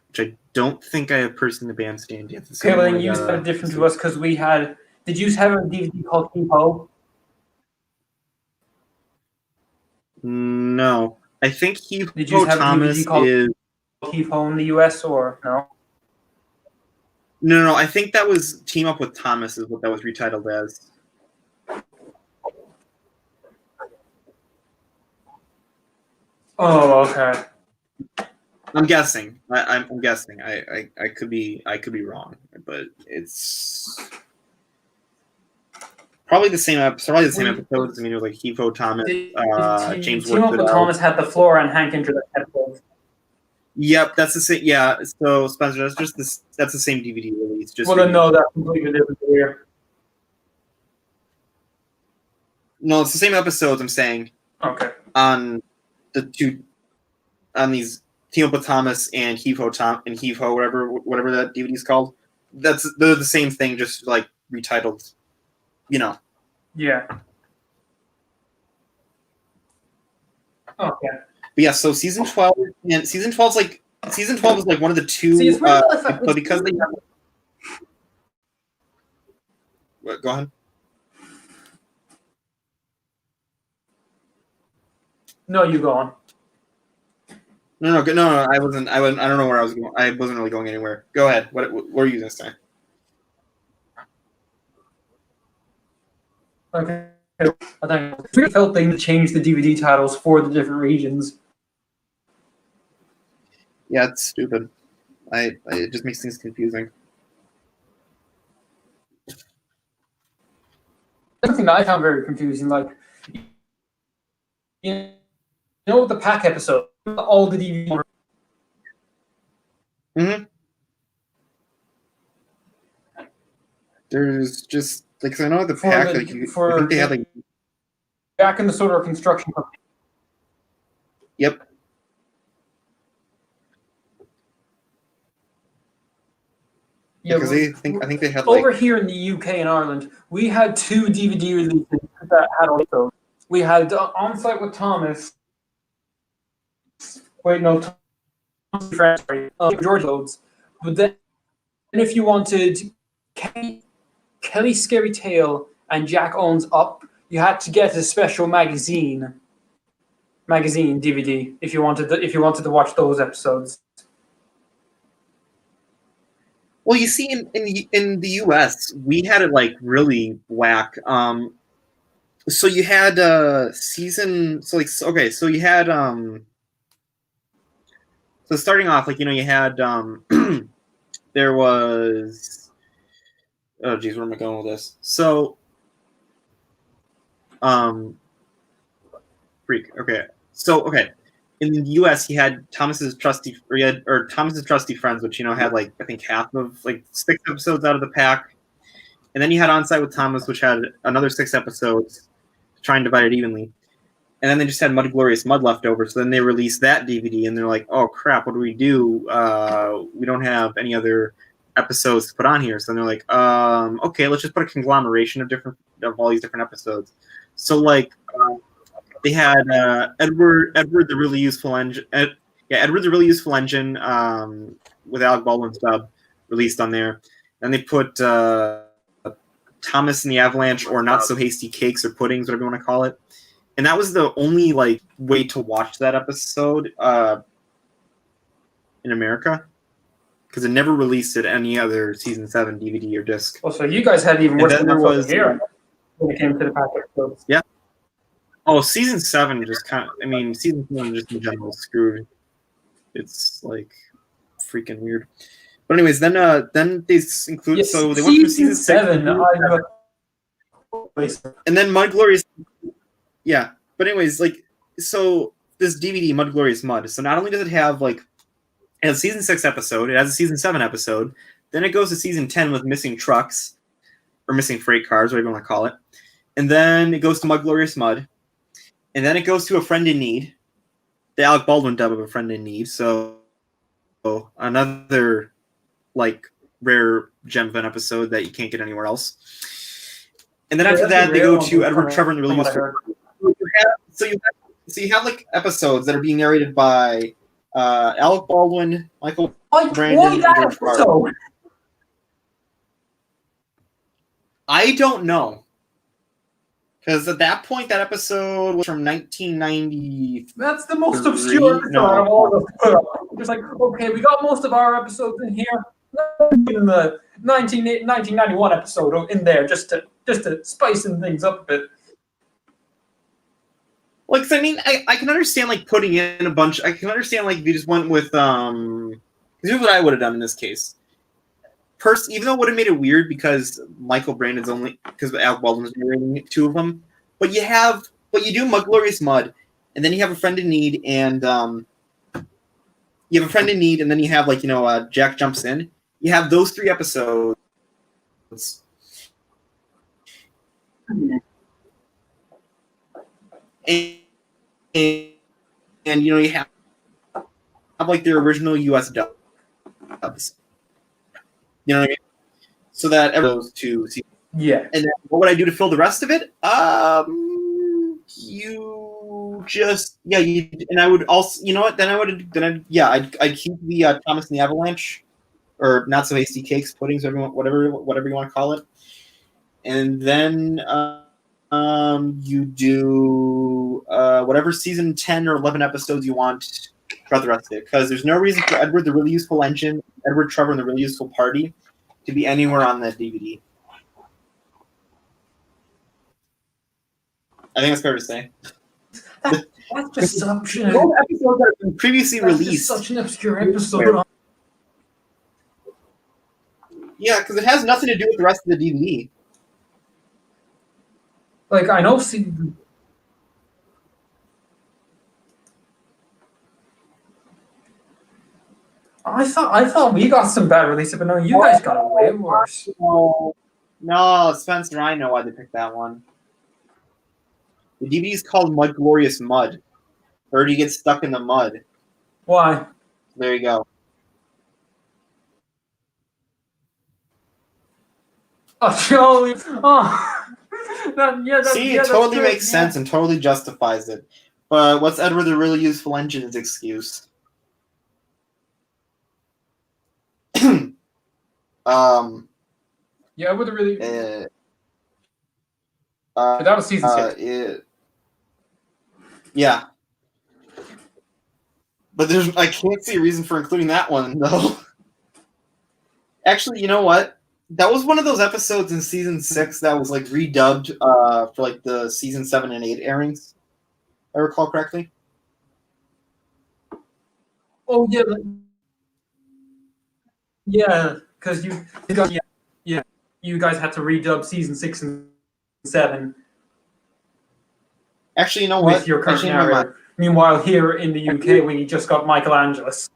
Which I don't think I have Percy in the Bandstand yet. Okay, well then you had it different to us because we had. Did you have a DVD called Heave Ho? No, I think Did you have a Thomas DVD called is. Heave Ho in the US or no? No, I think that was Team Up with Thomas is what that was retitled as. Oh, okay. I'm guessing. I'm guessing. I could be wrong, but it's probably the same episode. Probably the same episodes. I mean, it was like Hevo Thomas, James Team Up with Woodford. Thomas had the floor and Hank into the episode. Yep, that's the same. Yeah, so Spencer, that's just this. That's the same DVD release. Just Well, then no, that's completely different here. no, it's the same episodes. I'm saying Okay. on the two, on these Team Up with Thomas and Hevo, whatever that DVD is called. They're the same thing, just like retitled. You know. Yeah. Okay. But yeah, so season 12 and season 12 is like one of the two. See, it's weird but because they have. What, go ahead. No, you go on. No. I wasn't. I don't know where I was going. I wasn't really going anywhere. Go ahead. What were you going to say? Okay. I think we felt they changed the DVD titles for the different regions. Yeah, it's stupid. It just makes things confusing. Something that I found very confusing, like you know the pack episode, all the DVD. Mm-hmm. There's just like, 'cause I know the For pack, the- like I for think they the- had like, Back in the Soda Construction Company. yep. Yeah, Because I think they had like, over here in the UK and Ireland, we had 2 DVD releases that had also. We had On Site with Thomas. Wait, no, Thomas, sorry, George Loads. But then, if you wanted Kelly's Scary Tale and Jack Owns Up, you had to get a special magazine DVD if you wanted to watch those episodes. well, you see, in the US, we had it like really whack. So you had season, so like, okay, so you had so starting off, like, you had there was, oh geez, where am I going with this? So okay, so okay, in the US, he had Thomas's trusty friends, which had like, I think half of like 6 episodes out of the pack, and then you had On Site with Thomas, which had another 6 episodes, to try and divide it evenly, and then they just had Mud Glorious Mud left over. So then they released that DVD, and they're like, oh crap, what do? We don't have any other episodes to put on here. So then they're like, okay, let's just put a conglomeration of all these different episodes. So like, they had Edward the Really Useful Engine. Edward the Really Useful Engine with Alec Baldwin's dub released on there. Then they put Thomas and the Avalanche, or Not So Hasty Cakes, or Puddings, whatever you want to call it. And that was the only like way to watch that episode in America, because it never released at any other season 7 DVD or disc. Oh, so you guys had even And worse then than there was here when it came to the pack episodes. Yeah. Oh, season 7 just kind of, I mean, season 7 just in general screwed. It's like freaking weird. But anyways, then they include, Yes, so they went from season 7. 6, and then Mud Glorious. Yeah, but anyways, like, so this DVD, Mud Glorious Mud. So not only does it have like, it has a season 6 episode, it has a season 7 episode. Then it goes to season 10 with Missing Trucks, or Missing Freight Cars, whatever you want to call it. And then it goes to Mud Glorious Mud. And then it goes to A Friend in Need, the Alec Baldwin dub of A Friend in Need. So another like rare gem of an episode that you can't get anywhere else. And then after that, they go to Edward Trevor and the Really Useful. So you have like episodes that are being narrated by Alec Baldwin, Michael Brandon, and George Barlow. I don't know. Because at that point, that episode was from 1990. That's the most obscure episode of all of them. Just like, okay, we got most of our episodes in here. In the 1991 episode in there, just to spicing things up a bit. Like, I mean, I can understand like putting in a bunch. I can understand like if you just went with here's what I would have done in this case. Even though it would have made it weird because Michael Brandon's because Alec Baldwin's narrating 2 of them, but you do Mud Glorious Mud, and then you have A Friend in Need, and you have A Friend in Need, and then you have like Jack Jumps In. You have those 3 episodes. And you have like their original US dubs. You know what I mean? So that goes to see. Yeah. And then what would I do to fill the rest of it? And I would also, you know what? I'd keep the Thomas and the Avalanche, or Not So Hasty Cakes, Puddings, whatever you want to call it. And then you do whatever season 10 or 11 episodes you want throughout the rest of it, because there's no reason for Edward the Really Useful Engine, Edward Trevor and the Really Useful Party to be anywhere on that DVD. I think that's fair to say. That's just such an episodes that have been previously released. Such an obscure episode. Yeah, because it has nothing to do with the rest of the DVD. Like, I know I thought we got some bad releases, but no, you guys got it way worse. No, Spencer, I know why they picked that one. The DVD is called Mud Glorious Mud. Birdie gets stuck in the mud. Why? There you go. Oh, Joey. Oh, See, it totally makes sense and totally justifies it. But what's Edward the Really Useful Engine's excuse? Yeah, with a really. That was season 6. Yeah. But I can't see a reason for including that one, though. Actually, you know what? That was one of those episodes in season 6 that was like redubbed for like the season 7 and 8 airings. If I recall correctly. Oh yeah, yeah, because you guys had to redub season 6 and 7 Actually, you know what? with your current Actually, never mind. narrator. Meanwhile, here in the UK, we just got Michael Angelis.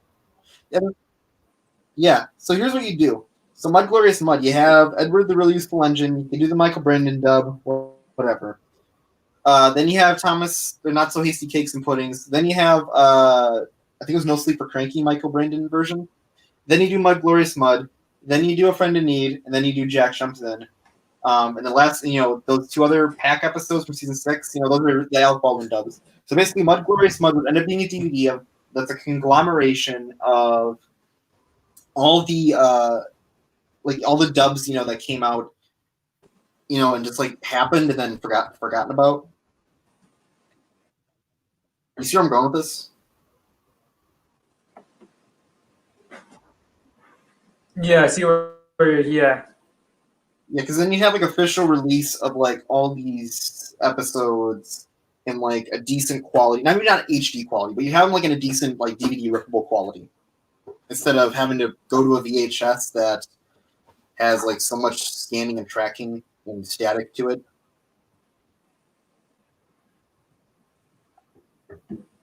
Yeah. So here's what you do. So Mud Glorious Mud, you have Edward the Really Useful Engine. You can do the Michael Brandon dub, whatever. Then you have Thomas, the Not So Hasty Cakes and Puddings. Then you have, I think it was No Sleep for Cranky Michael Brandon version. Then you do Mud Glorious Mud. Then you do A Friend in Need, and then you do Jack Jumps In. And the last, those 2 other pack episodes from season 6, those are the Alec Baldwin dubs. So basically, Mud Glorious Mud would end up being a DVD that's a conglomeration of all the all the dubs that came out and just like happened and then forgotten about. You see where I'm going with this? Yeah, I see where yeah, because then you have like official release of like all these episodes in like a decent quality, maybe not HD quality, but you have them like in a decent like DVD rippable quality instead of having to go to a VHS that has like so much scanning and tracking and static to it.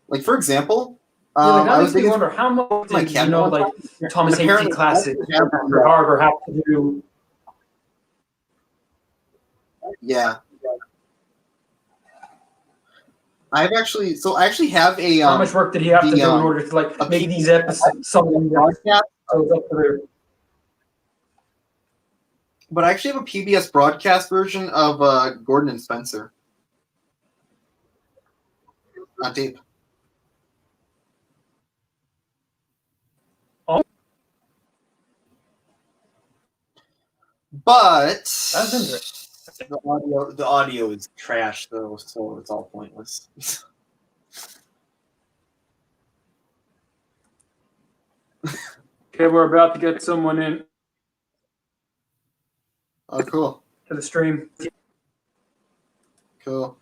Like for example, that I makes me wonder how much my did like Thomas H.T. Classic or Harbor have to do. Yeah. I actually have a. How much work did he have to do in order to like make these episodes something broadcast? But I actually have a PBS broadcast version of Gordon and Spencer on tape. Oh. But that's interesting. The audio is trash though, so it's all pointless. Okay, we're about to get someone in. Oh, cool. To the stream. Cool.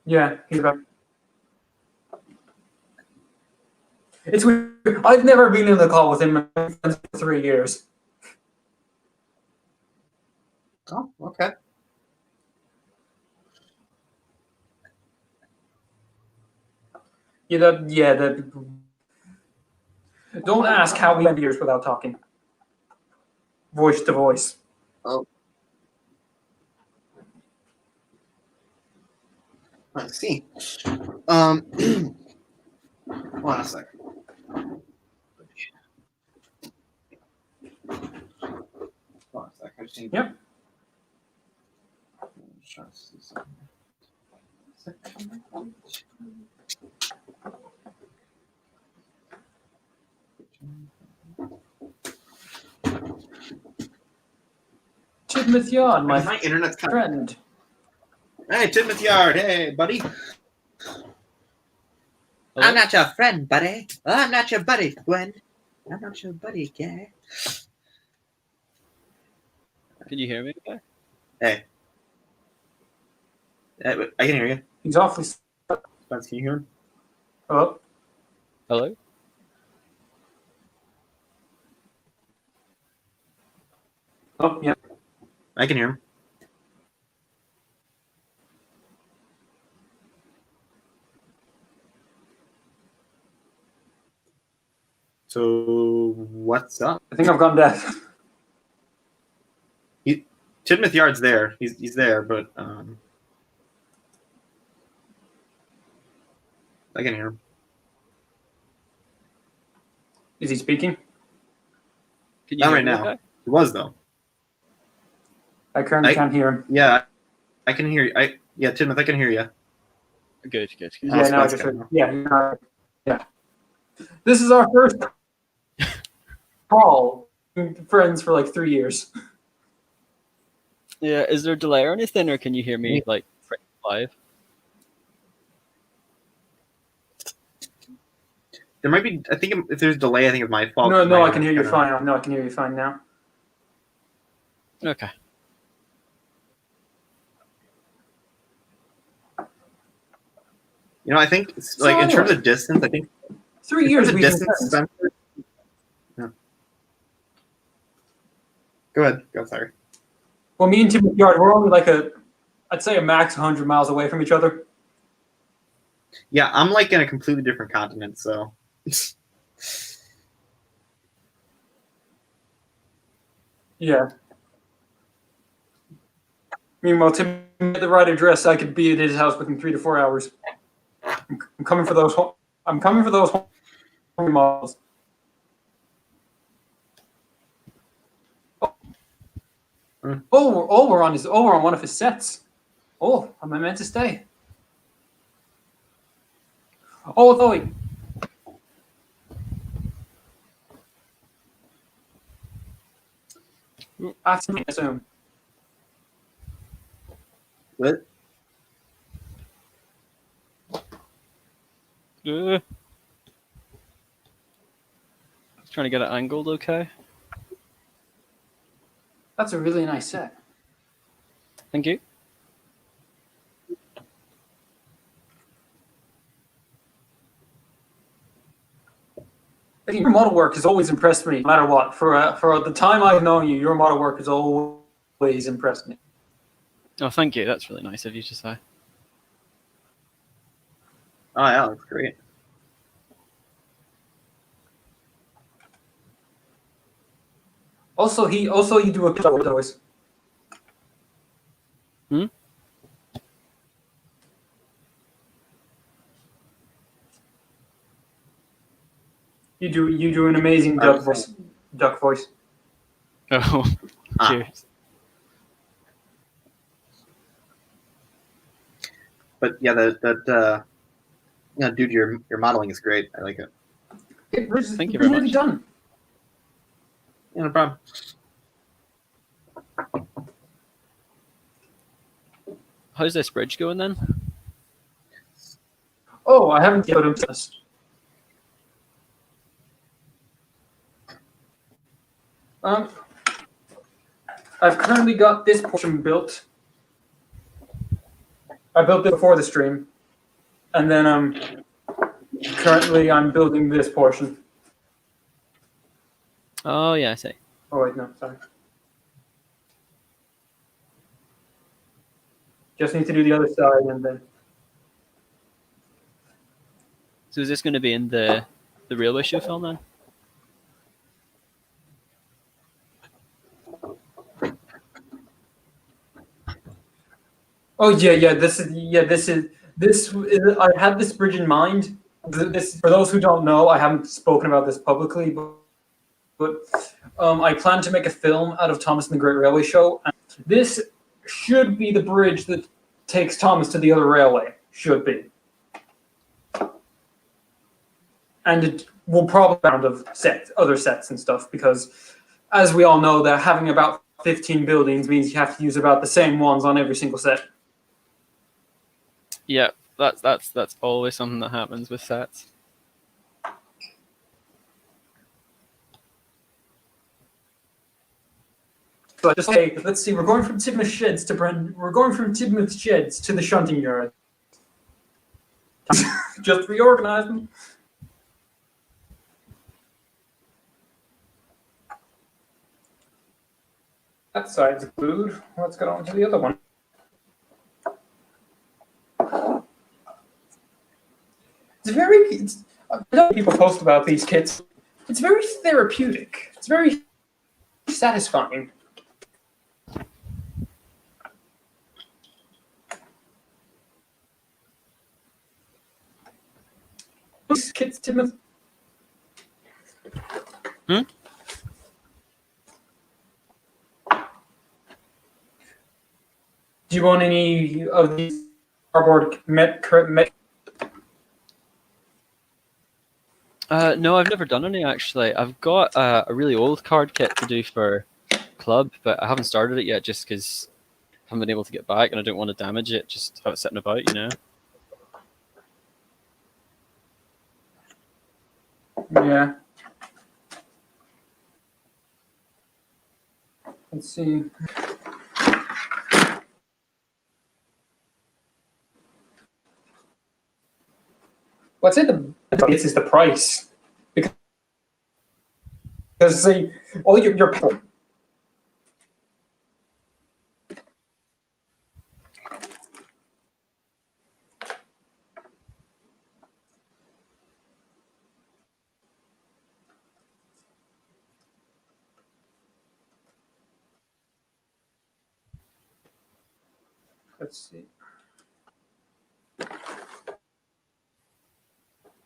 Yeah, he's about. It's weird. I've never been in the call with him for 3 years. Oh, okay. Don't ask how we went years without talking. Voice to voice. Oh. I see. Hold on a second. Yep. Tidmouth Yard, my internet's friend. Hey, Tidmouth Yard. Hey, buddy. Hello? I'm not your friend, buddy. I'm not your buddy, friend. I'm not your buddy, guy. Can you hear me? Hey. I can hear you. He's awfully. Spence, can you hear him? Hello? Hello? Oh, yeah. I can hear him. So what's up? I think I've gone deaf. Tidmouth Yard's there. He's there, but I can hear him. Is he speaking? Can you Not hear right me now. okay? He was though. I currently can't hear him. Yeah, I can hear you. Tidmouth, I can hear you. Good. Oh, Yeah, so no, I that's just good. heard. Yeah. This is our first call. We've been friends for like 3 years. Yeah, is there a delay or anything, or can you hear me like live? There might be. I think if there's a delay, I think it's my fault. No, I can hear you fine. No, I can hear you fine now. Okay. You know, I think it's, So like in terms anyway. of distance, I think 3 in years terms of we've been distance, friends. Spencer. Yeah. Go ahead. Go. Sorry. Well, me and Timothy Yard, we're only like I'd say a max 100 miles away from each other. Yeah, I'm like in a completely different continent, so. Yeah. Meanwhile, Tim at the right address, I could be at his house within 3 to 4 hours. I'm coming for those. I'm coming for those 100 miles. We're on one of his sets. Oh, am I meant to stay? Oh, Chloe. I assume. What? Trying to get it angled okay. That's a really nice set. Thank you. Your model work has always impressed me, no matter what. For the time I've known you, your model work has always impressed me. Oh, thank you. That's really nice of you to say. Oh yeah, that's great. Also, you do a good job with those. Hmm? You do an amazing duck voice. Duck voice. Oh, Ah. cheers. But yeah, dude, your modeling is great. I like it. Thank you very really much. done. Yeah, no problem. How's this bridge going then? Oh, I haven't put him to this. I've currently got this portion built. I built it before the stream, and then currently I'm building this portion. Oh yeah, I see. Oh wait, no, sorry. Just need to do the other side, and then So is this going to be in the railway show film then? oh yeah. This is. I had this bridge in mind. This, for those who don't know, I haven't spoken about this publicly, but I plan to make a film out of Thomas and the Great Railway Show. And this should be the bridge that takes Thomas to the other railway. Should be. And it will probably round of other sets and stuff, because as we all know, that having about 15 buildings means you have to use about the same ones on every single set. Yeah, that's always something that happens with sets. So I just say, let's see, we're going from Tidmouth Sheds to the shunting yard. Just reorganize them. That side's glued. Let's get on to the other one. I know people post about these kits. It's very therapeutic. It's very satisfying. Kids, Timothy. Hmm? Do you want any of these cardboard met? No, I've never done any actually. I've got a really old card kit to do for club, but I haven't started it yet just because I haven't been able to get back and I don't want to damage it. Just have it sitting about, you know. Yeah. Let's see. What's it? This is the price because see, all your let's see.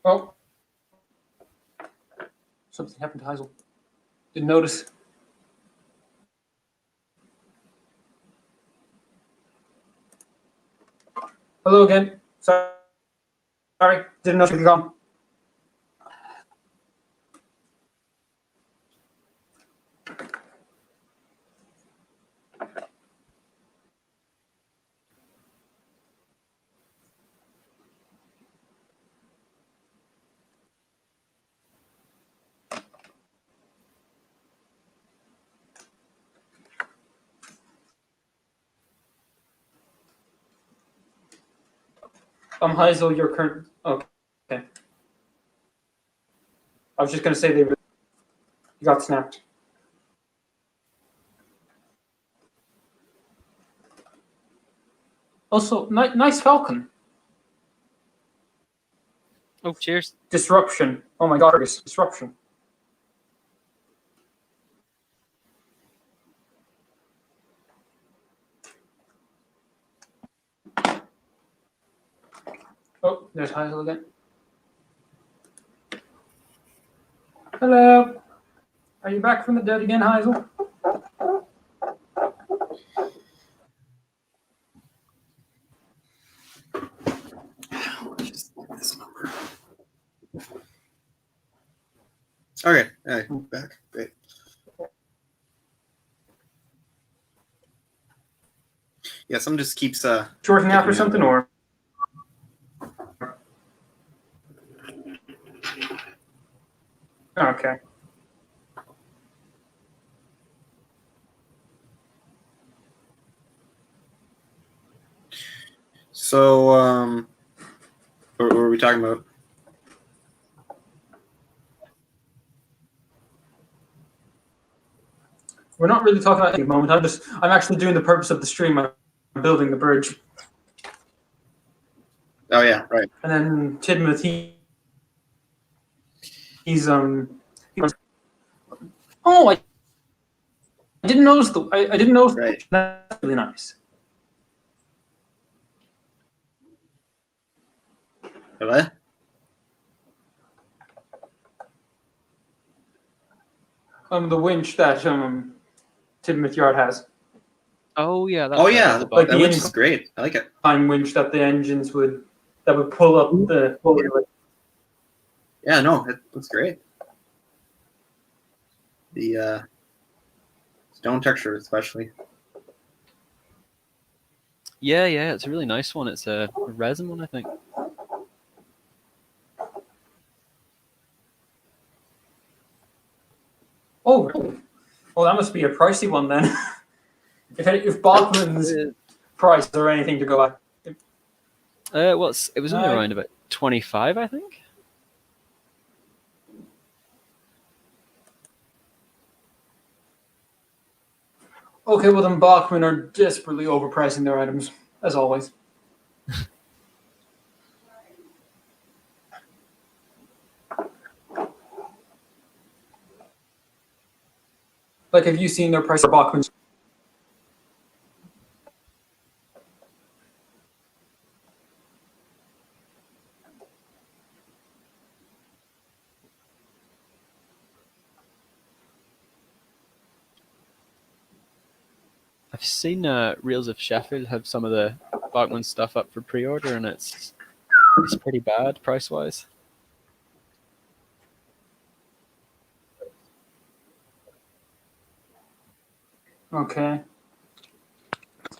Oh, something happened to Heisel. Didn't notice. Hello again. Sorry, didn't know you were gone. Heisel, your current. Okay. I was just gonna say you got snapped. Also, nice Falcon. Oh, cheers. Disruption. Oh my God, disruption. Oh, there's Heisel again. Hello. Are you back from the dead again, Heisel? Just this number. Okay, back. Great. Yeah, someone just keeps Working out or something, or? Okay. So, what were we talking about? We're not really talking about it at the moment. I'm actually doing the purpose of the stream. I'm building the bridge. Oh yeah, right. And then Tidmouth, he's oh, I didn't notice I didn't notice. Right. That's really nice. What? The winch that Tidmouth Yard has. Oh yeah, that's Oh right, yeah, at the that bottom. winch is great. I like it. Time winch that the engines would pull up the. Yeah, no, it looks great. The stone texture, especially. Yeah, it's a really nice one. It's a resin one, I think. Oh, really? Well, that must be a pricey one then. if Bachman's price or anything to go at. It was only around about 25, I think. Okay, well then Bachman are desperately overpricing their items, as always. Like, have you seen their price for Bachmann? I've seen Reels of Sheffield have some of the Bachmann stuff up for pre-order, and it's pretty bad price-wise. Okay.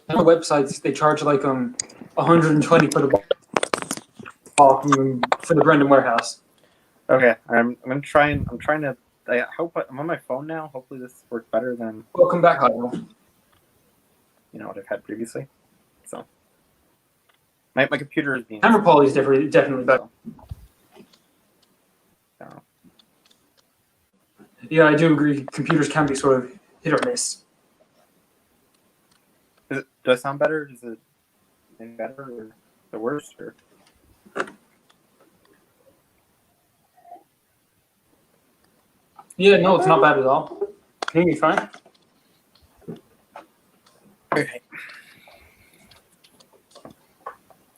On the websites, they charge like 120 for the Bachmann for the Brendan warehouse. Okay, I'm gonna try and I'm trying to. I hope I'm on my phone now. Hopefully this works better than Welcome back, Kyle. what I've had previously. So my computer is being. Camera quality is definitely better. I don't know. Yeah, I do agree. Computers can be sort of hit or miss. Does it sound better? Is it any better or the worse? Or Yeah, no, it's not bad at all. Can you hear me fine? okay.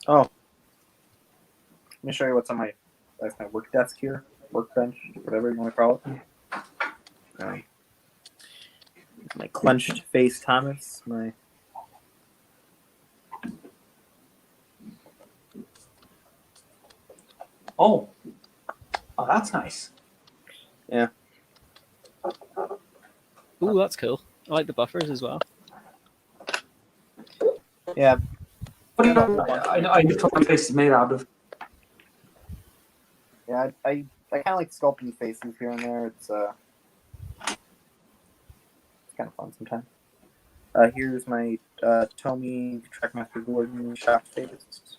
Oh, let me show you what's on that's my work desk here, workbench, whatever you want to call it. My clenched face Thomas, my. Oh, that's nice. Yeah. Ooh, that's cool. I like the buffers as well. Yeah. What do you know? I know what my face is made out of. Yeah, I kind of like sculpting faces here and there. It's kind of fun sometimes. Here's my Tomy Trackmaster Gordon shop face.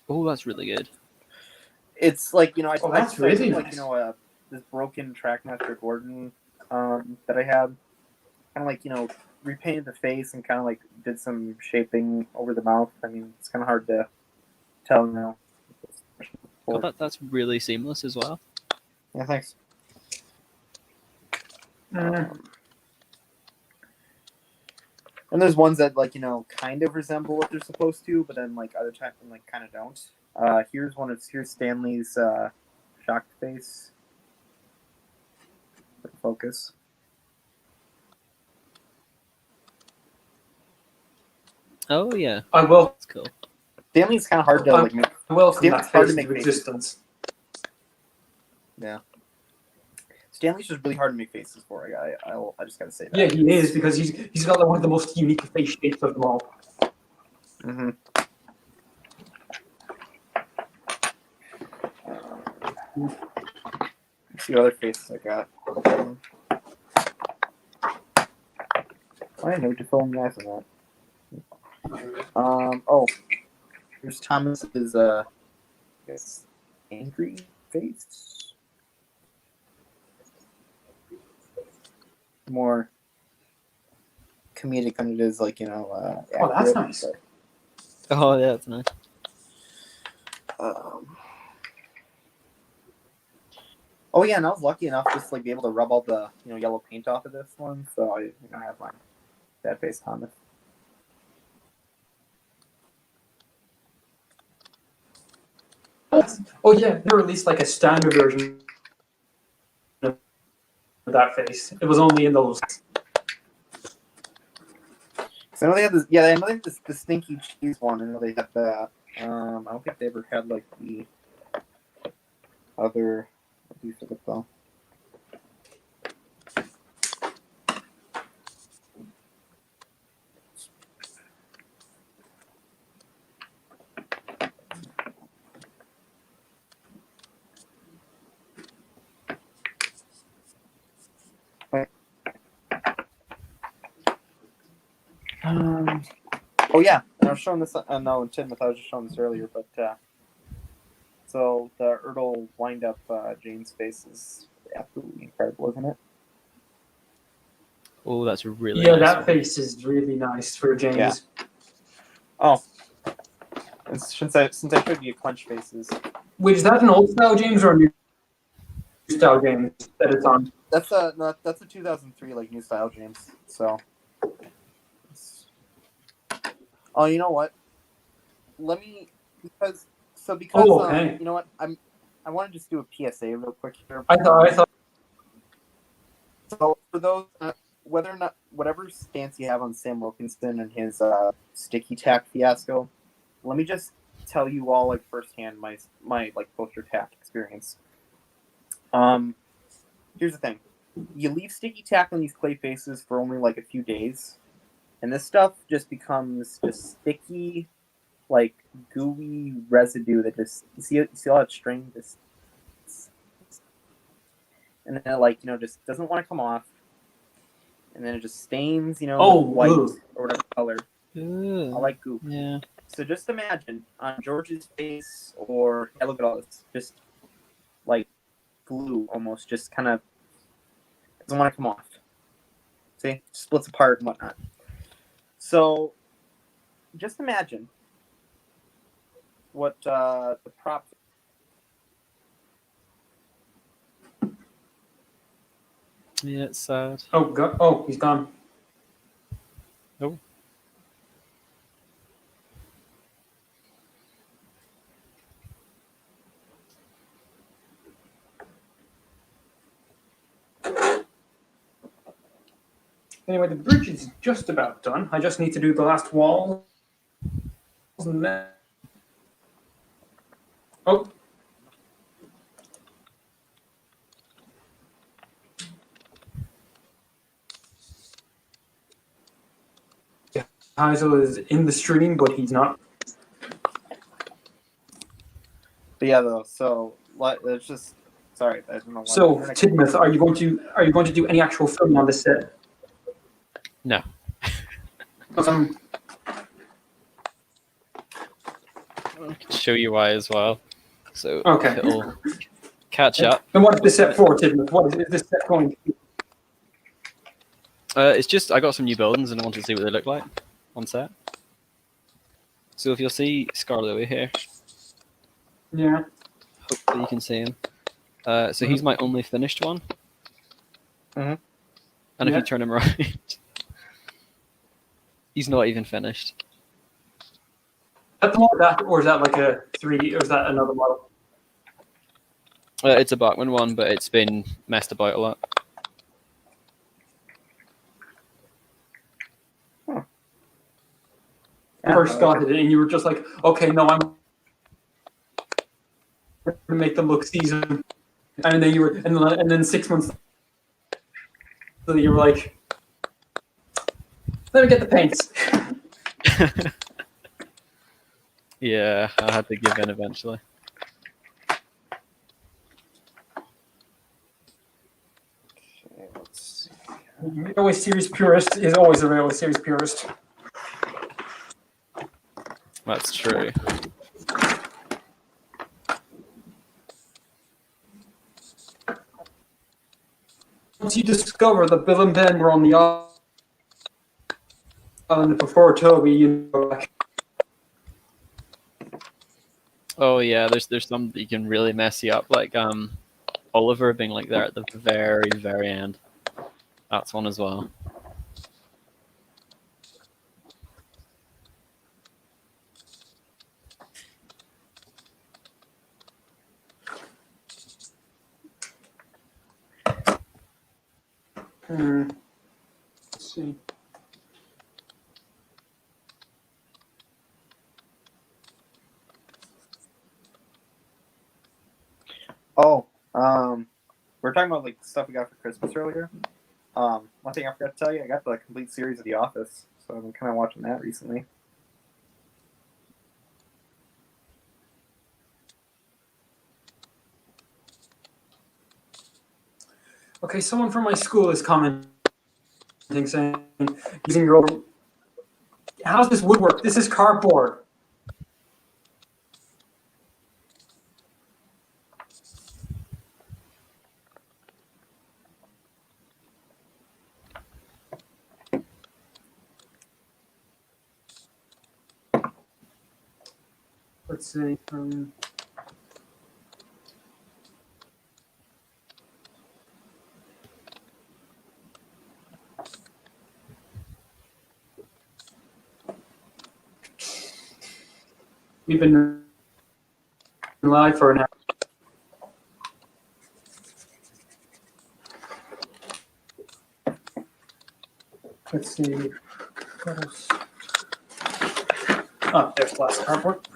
Oh, that's really good. It's like I that's tried really like nice. this broken Trackmaster Gordon that I had, kind of like repainted the face and kind of like did some shaping over the mouth. I mean, it's kind of hard to tell now. God, that's really seamless as well. Yeah, thanks. Mm. And there's ones that kind of resemble what they're supposed to, but then like other times kind of don't. Here's here's Stanley's shocked face. Focus. Oh yeah, I will. that's cool. Stanley's kind of hard to like make. I welcome Stanley's that hard face to into make existence. Yeah. Stanley's just really hard to make faces for. I just gotta say that. Yeah, he is because he's got like one of the most unique face shapes of them all. Mm-hmm. Let's see what other faces I got. I didn't know to fill in the eyes on that. Oh, here's Thomas's I guess angry face. More comedic than it is like Oh, that's accurate, nice. but, Oh yeah, that's nice. Oh yeah, and I was lucky enough just to like be able to rub all the yellow paint off of this one, so I have my that face Thomas. Oh yeah, they released like a standard version of that face. It was only in those. So I know they had this. Yeah, I know they had the stinky cheese one. I know they had that. I don't think they ever had like the other. What do you think though? Oh yeah, I was showing this. No, in Tim, I was just showing this earlier, but so the Ertl wind up Jane's face is absolutely incredible, isn't it? Oh, that's really Yeah, nice that one. face is really nice for James. Yeah. Oh, and since I showed you clench faces, Wait, is that an old style James or a new? style games that it's on. That's a no, that's a 2003 like new style James. So, oh, you know what? Let me because Oh, okay. you know what I want to just do a PSA real quick here. I thought. So for those, whether or not whatever stance you have on Sam Wilkinson and his sticky tack fiasco, let me just tell you all like firsthand my like poster tack experience. Here's the thing: you leave sticky tack on these clay faces for only like a few days, and this stuff just becomes just sticky, like gooey residue that just you see all that string just. And then it, like, just doesn't want to come off, and then it just stains, white ugh. or whatever color. Ugh. I like goop. Yeah. So just imagine on George's face, or look at all this, just like glue almost, just kind of doesn't want to come off. See, splits apart and whatnot. So just imagine what the prop. Yeah, it's sad. Oh, he's gone. Oh. Anyway, the bridge is just about done. I just need to do the last wall. And then... Oh. Heisel is in the stream, but he's not. But yeah, though. So it's just sorry. I don't know. So, Tidmouth, are you going to do any actual filming on this set? No. I can show you why as well. So Okay. it'll catch up. And what is this set for, Tidmouth? What is this set going to be? It's just I got some new buildings and I wanted to see what they look like on set. So if you'll see Scarlet here, Yeah. hopefully you can see him. So he's my only finished one. Mhm. And if Yeah. you turn him around, he's not even finished. At the moment, or is that like a 3D, or is that another model? It's a Bachmann one, but it's been messed about a lot. First got it, and you were just like, okay, no, I'm going to make them look seasoned. And then and then 6 months later, you were like, let me get the paints. Yeah, I had to give in eventually. Okay, let's see. Always serious purist is always a real serious purist. That's true. Once you discover that Bill and Ben were on the island before Toby, you know, like, Oh yeah, there's some that you can really mess you up, like Oliver being like there at the very, very end. That's one as well. let's see. Oh, we're talking about like stuff we got for Christmas earlier. One thing I forgot to tell you, I got the complete series of The Office, so I've been kind of watching that recently. Okay, someone from my school is commenting saying, using your old... How's this woodwork? This is cardboard. Let's see. We've been live for an hour. Let's see. What else? Oh, there's the last cardboard.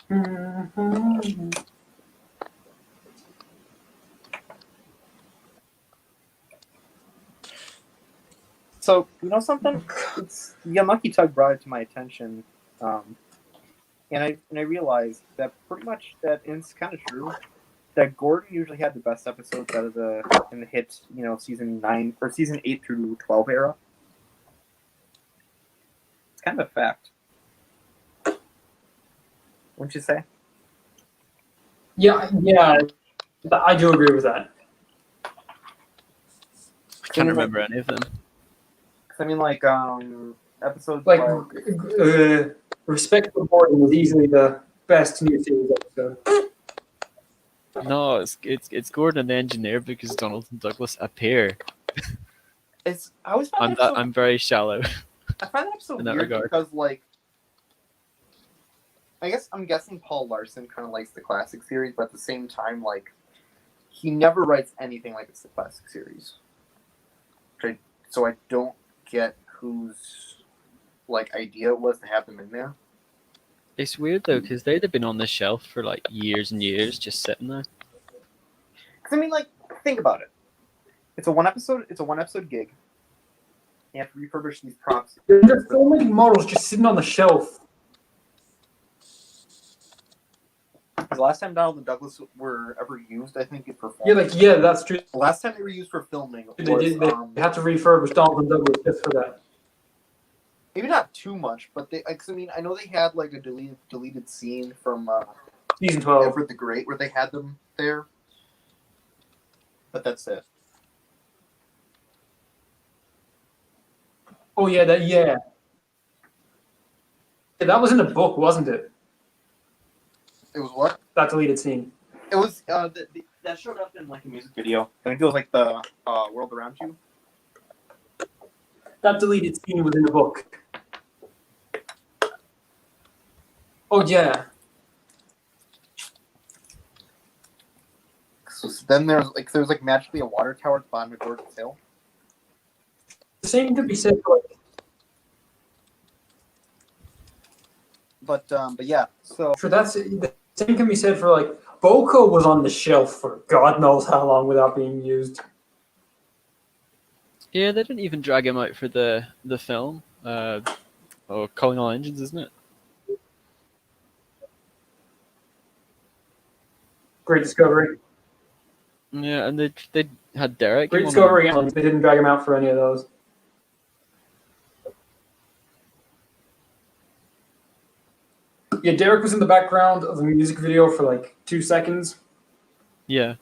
Mhm. So you know something? It's Unlucky Tug brought it to my attention, and I realized that pretty much that and it's kind of true that Gordon usually had the best episodes out of in the hit season 9 or season 8 through 12 era. It's kind of a fact, wouldn't you say? Yeah, I do agree with that. Can't remember any of them. I mean, like episodes Like, Respect for Gordon was easily the best new series episode. No, it's Gordon and the engineer because Donald and Douglas appear. I always find that I'm very shallow. I find that episode in that weird regard. because, like, I'm guessing Paul Larson kind of likes the classic series, but at the same time, like, he never writes anything like it's the classic series. So I don't get whose idea it was to have them in there. It's weird though because they'd have been on the shelf for like years and years, just sitting there. Because I mean, like, think about it. It's a one episode gig. You have to refurbish these props. There's so many models just sitting on the shelf. The last time Donald and Douglas were ever used, I think, for Yeah, that's true. the last time they were used for filming was, They had to refurbish Donald and Douglas just for that. maybe not too much, but I know they had like a deleted scene from Season 12. Edward the Great where they had them there, but that's it. Oh yeah, yeah, that was in the book, wasn't it? It was what? That deleted scene. It was that showed up in like a music video. I think it was like the World Around You. That deleted scene was in the book. Oh yeah. So then there's magically a water tower at the bottom of Gordon's Hill. The same could be said for But yeah, so that's the same can be said for like Boko was on the shelf for God knows how long without being used. Yeah, they didn't even drag him out for the film. Calling All Engines, isn't it? Great Discovery. Yeah, and they had Derek. Great in one Discovery. They didn't drag him out for any of those. Yeah, Derek was in the background of the music video for like 2 seconds. Yeah.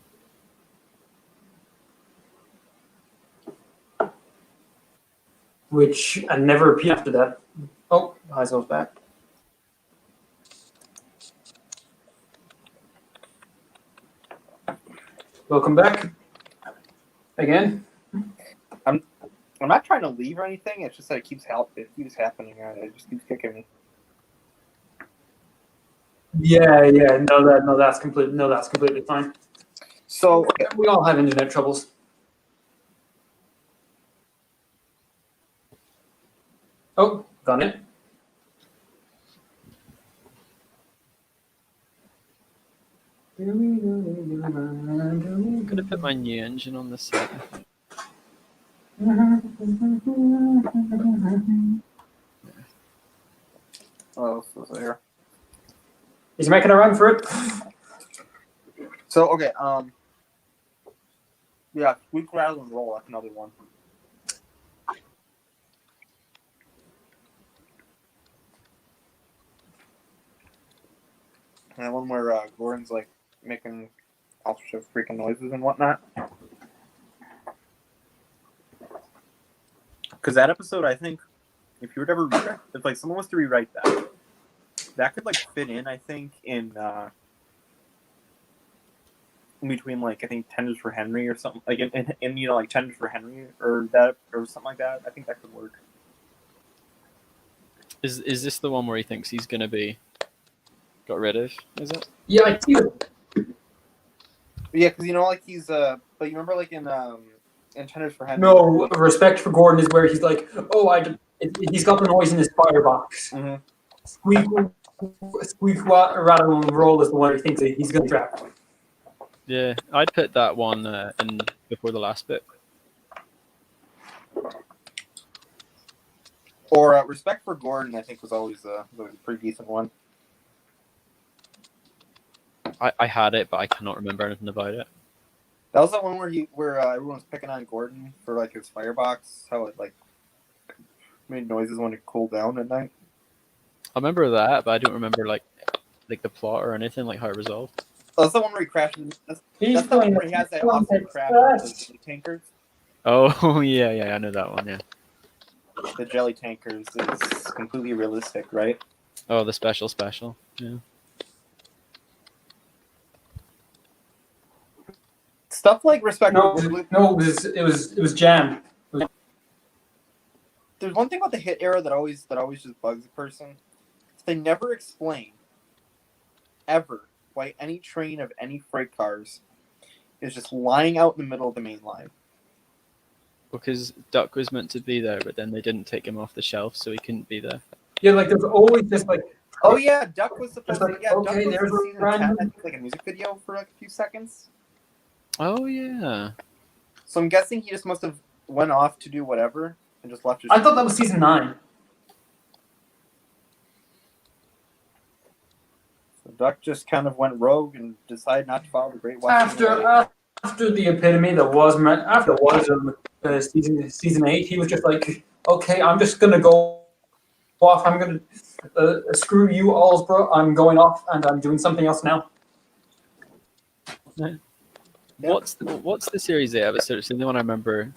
And never appeared after that. Oh, Heisel's back. Welcome back. Again. I'm not trying to leave or anything. It's just that it keeps happening. It just keeps kicking me. Yeah. No, that's completely fine. So We all have internet troubles. Oh, got it. I'm gonna put my new engine on the set. oh, so there. Is he making a run for it? So okay, yeah, squeak, rattle, and roll. That's another one. And that one where Gordon's like making all sorts of freaking noises and whatnot. Because that episode, I think, if you were to ever rewrite, if like someone was to rewrite that could like fit in, I think, in in between, like I think Tenders for Henry or something, like in you know like Tenders for Henry or that or something like that. I think that could work. Is this the one where he thinks he's gonna be got rid of? Is it? Yeah, I see it. Yeah, because you know, like he's but you remember like in Tenders for Henry. No, respect for Gordon is where he's like, oh, he's got the noise in his firebox. Mm-hmm. Squeak, rattle, and roll is the one he thinks that he's going to trap. Yeah, I'd put that one in before the last bit. Or Respect for Gordon, I think was always a pretty decent one. I had it, but I cannot remember anything about it. That was the one where everyone was picking on Gordon for like his firebox, how it like made noises when it cooled down at night. I remember that, but I don't remember like the plot or anything, like how it resolved. Oh, that's the one where he crashes. That's the one where he has that awesome crash with the jelly tankers. Oh yeah, I know that one. Yeah. The jelly tankers is completely realistic, right? Oh, the special. Yeah. Stuff like Respect No, for Gordon. it was Jam. There's one thing about the hit era that always just bugs a person. They never explain ever why any train of any freight cars is just lying out in the middle of the main line. Because Duck was meant to be there, but then they didn't take him off the shelf, so he couldn't be there. Yeah, like there's always this like. Oh yeah, Duck was supposed Just like, to. Yeah, okay, Duck was there's in a season 10, random- I think, like a music video for like a few seconds. Oh yeah. So I'm guessing he just must have went off to do whatever and just left his. I thought that was season 9. So Duck just kind of went rogue and decided not to follow the Great Western Way. After the epitome that was season 8, he was just like, okay, I'm just gonna go off. I'm gonna screw you, Allsbro. I'm going off and I'm doing something else now. What's the Series 8 episode? It's the only one I remember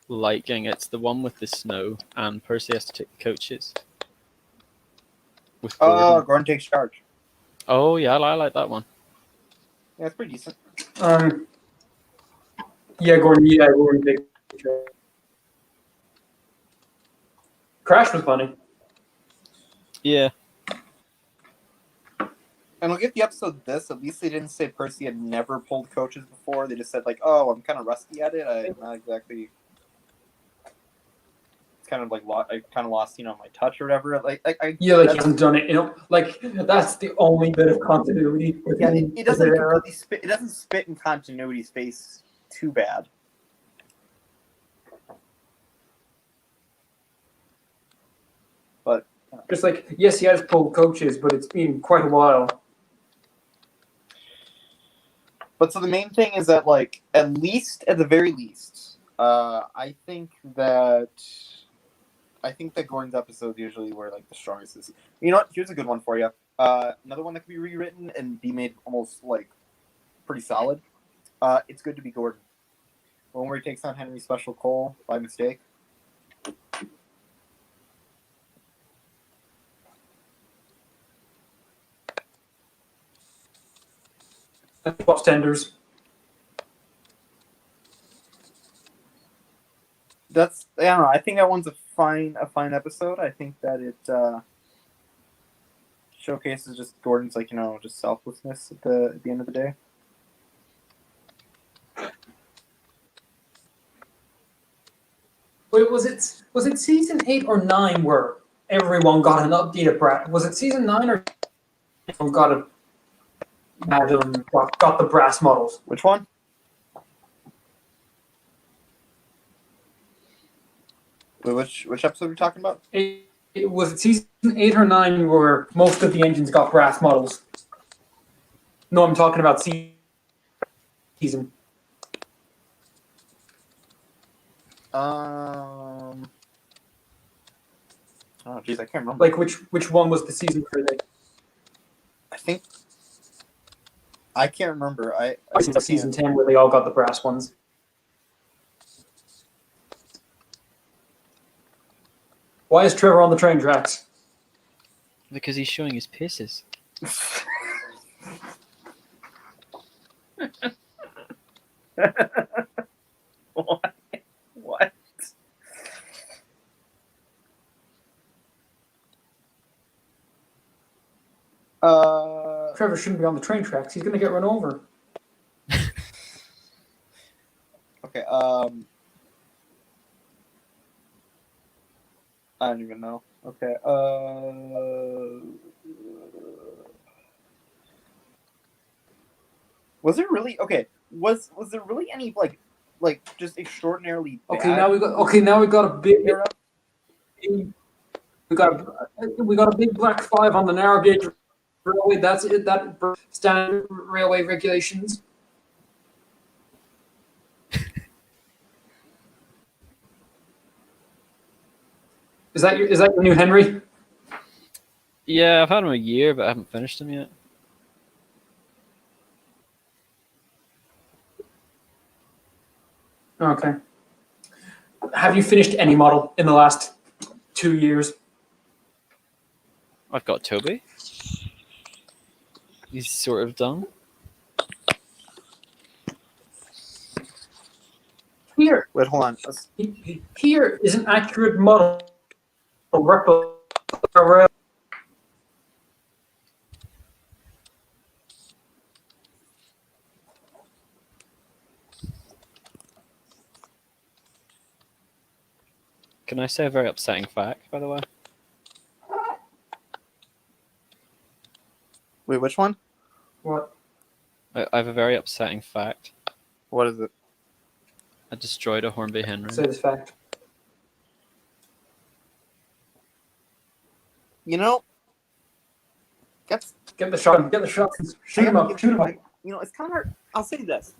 liking. It's the one with the snow and Percy has to take the coaches. With Oh, Gordon. Gordon takes charge. Oh yeah, I like that one. Yeah, it's pretty decent. Yeah, Gordon. Yeah, Gordon. Big. Crash was funny. Yeah. And I'll give the episode this. At least they didn't say Percy had never pulled coaches before. They just said like, "Oh, I'm kind of rusty at it. I'm not exactly." It's kind of like I kind of lost, my touch or whatever. Yeah, like he hasn't done it. Like that's the only bit of continuity. Yeah, it doesn't completely spit. It doesn't spit in continuity's face too bad. But Just like, yes, he has pulled coaches, but it's been quite a while. But so the main thing is that, like, at the very least, I think that Gordon's episodes usually were like the strongest. You know what? Here's a good one for you. Another one that could be rewritten and be made almost like pretty solid. It's Good to Be Gordon. One where he takes on Henry Special Cole by mistake. Watch Tenders. I don't know. I think that one's a fine episode. I think that it showcases just Gordon's just selflessness at the end of the day. Wait, was it season 8 or 9 where everyone got an updated brass? Was it season 9 or everyone got the brass models? Which one? Wait, which episode are we talking about? It was season 8 or 9 where most of the engines got brass models. No, I'm talking about season. Oh, geez, I can't remember. Like which one was the season for that? I can't remember. I think season 10 where they all got the brass ones. Why is Trevor on the train tracks? Because he's showing his pisses. What? What? Trevor shouldn't be on the train tracks. He's gonna get run over. Okay. I don't even know. Okay. Was there really Was there really any like just extraordinarily bad? Okay, now we got a big. We got a big black 5 on the narrow gauge railway. That's it. That standard railway regulations. Is that your new Henry? Yeah, I've had him a year, but I haven't finished him yet. Okay. Have you finished any model in the last 2 years? I've got Toby. He's sort of done. Here, Wait, hold on. here is an accurate model of replica rail. Can I say a very upsetting fact, by the way? Wait, which one? What? I have a very upsetting fact. What is it? I destroyed a Hornby Henry. Say this fact. You know, Get the shot. Get the shot. Shoot him up. Shoot him up. You know, it's kind of hard. I'll say this.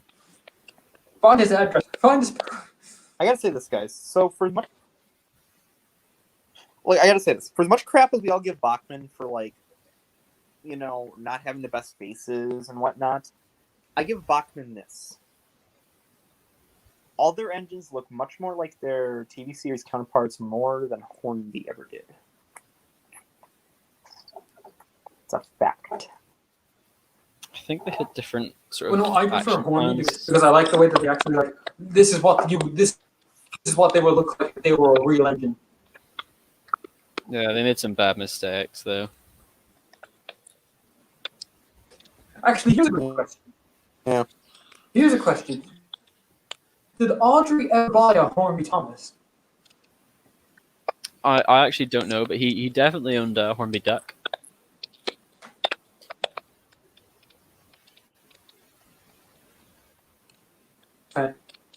Find his address. Find his. I gotta say this, guys. So for as much, I gotta say this. For as much crap as we all give Bachmann for not having the best faces and whatnot, I give Bachmann this. All their engines look much more like their TV series counterparts more than Hornby ever did. It's a fact. I think they had different sort Well, of. no, I prefer action Hornby plans. because I like the way that they actually like. This is what they would look like if they were a real engine. Yeah, they made some bad mistakes though. Actually, here's a good question. Yeah. Here's a question. Did Audrey ever buy a Hornby Thomas? I actually don't know, but he definitely owned a Hornby Duck.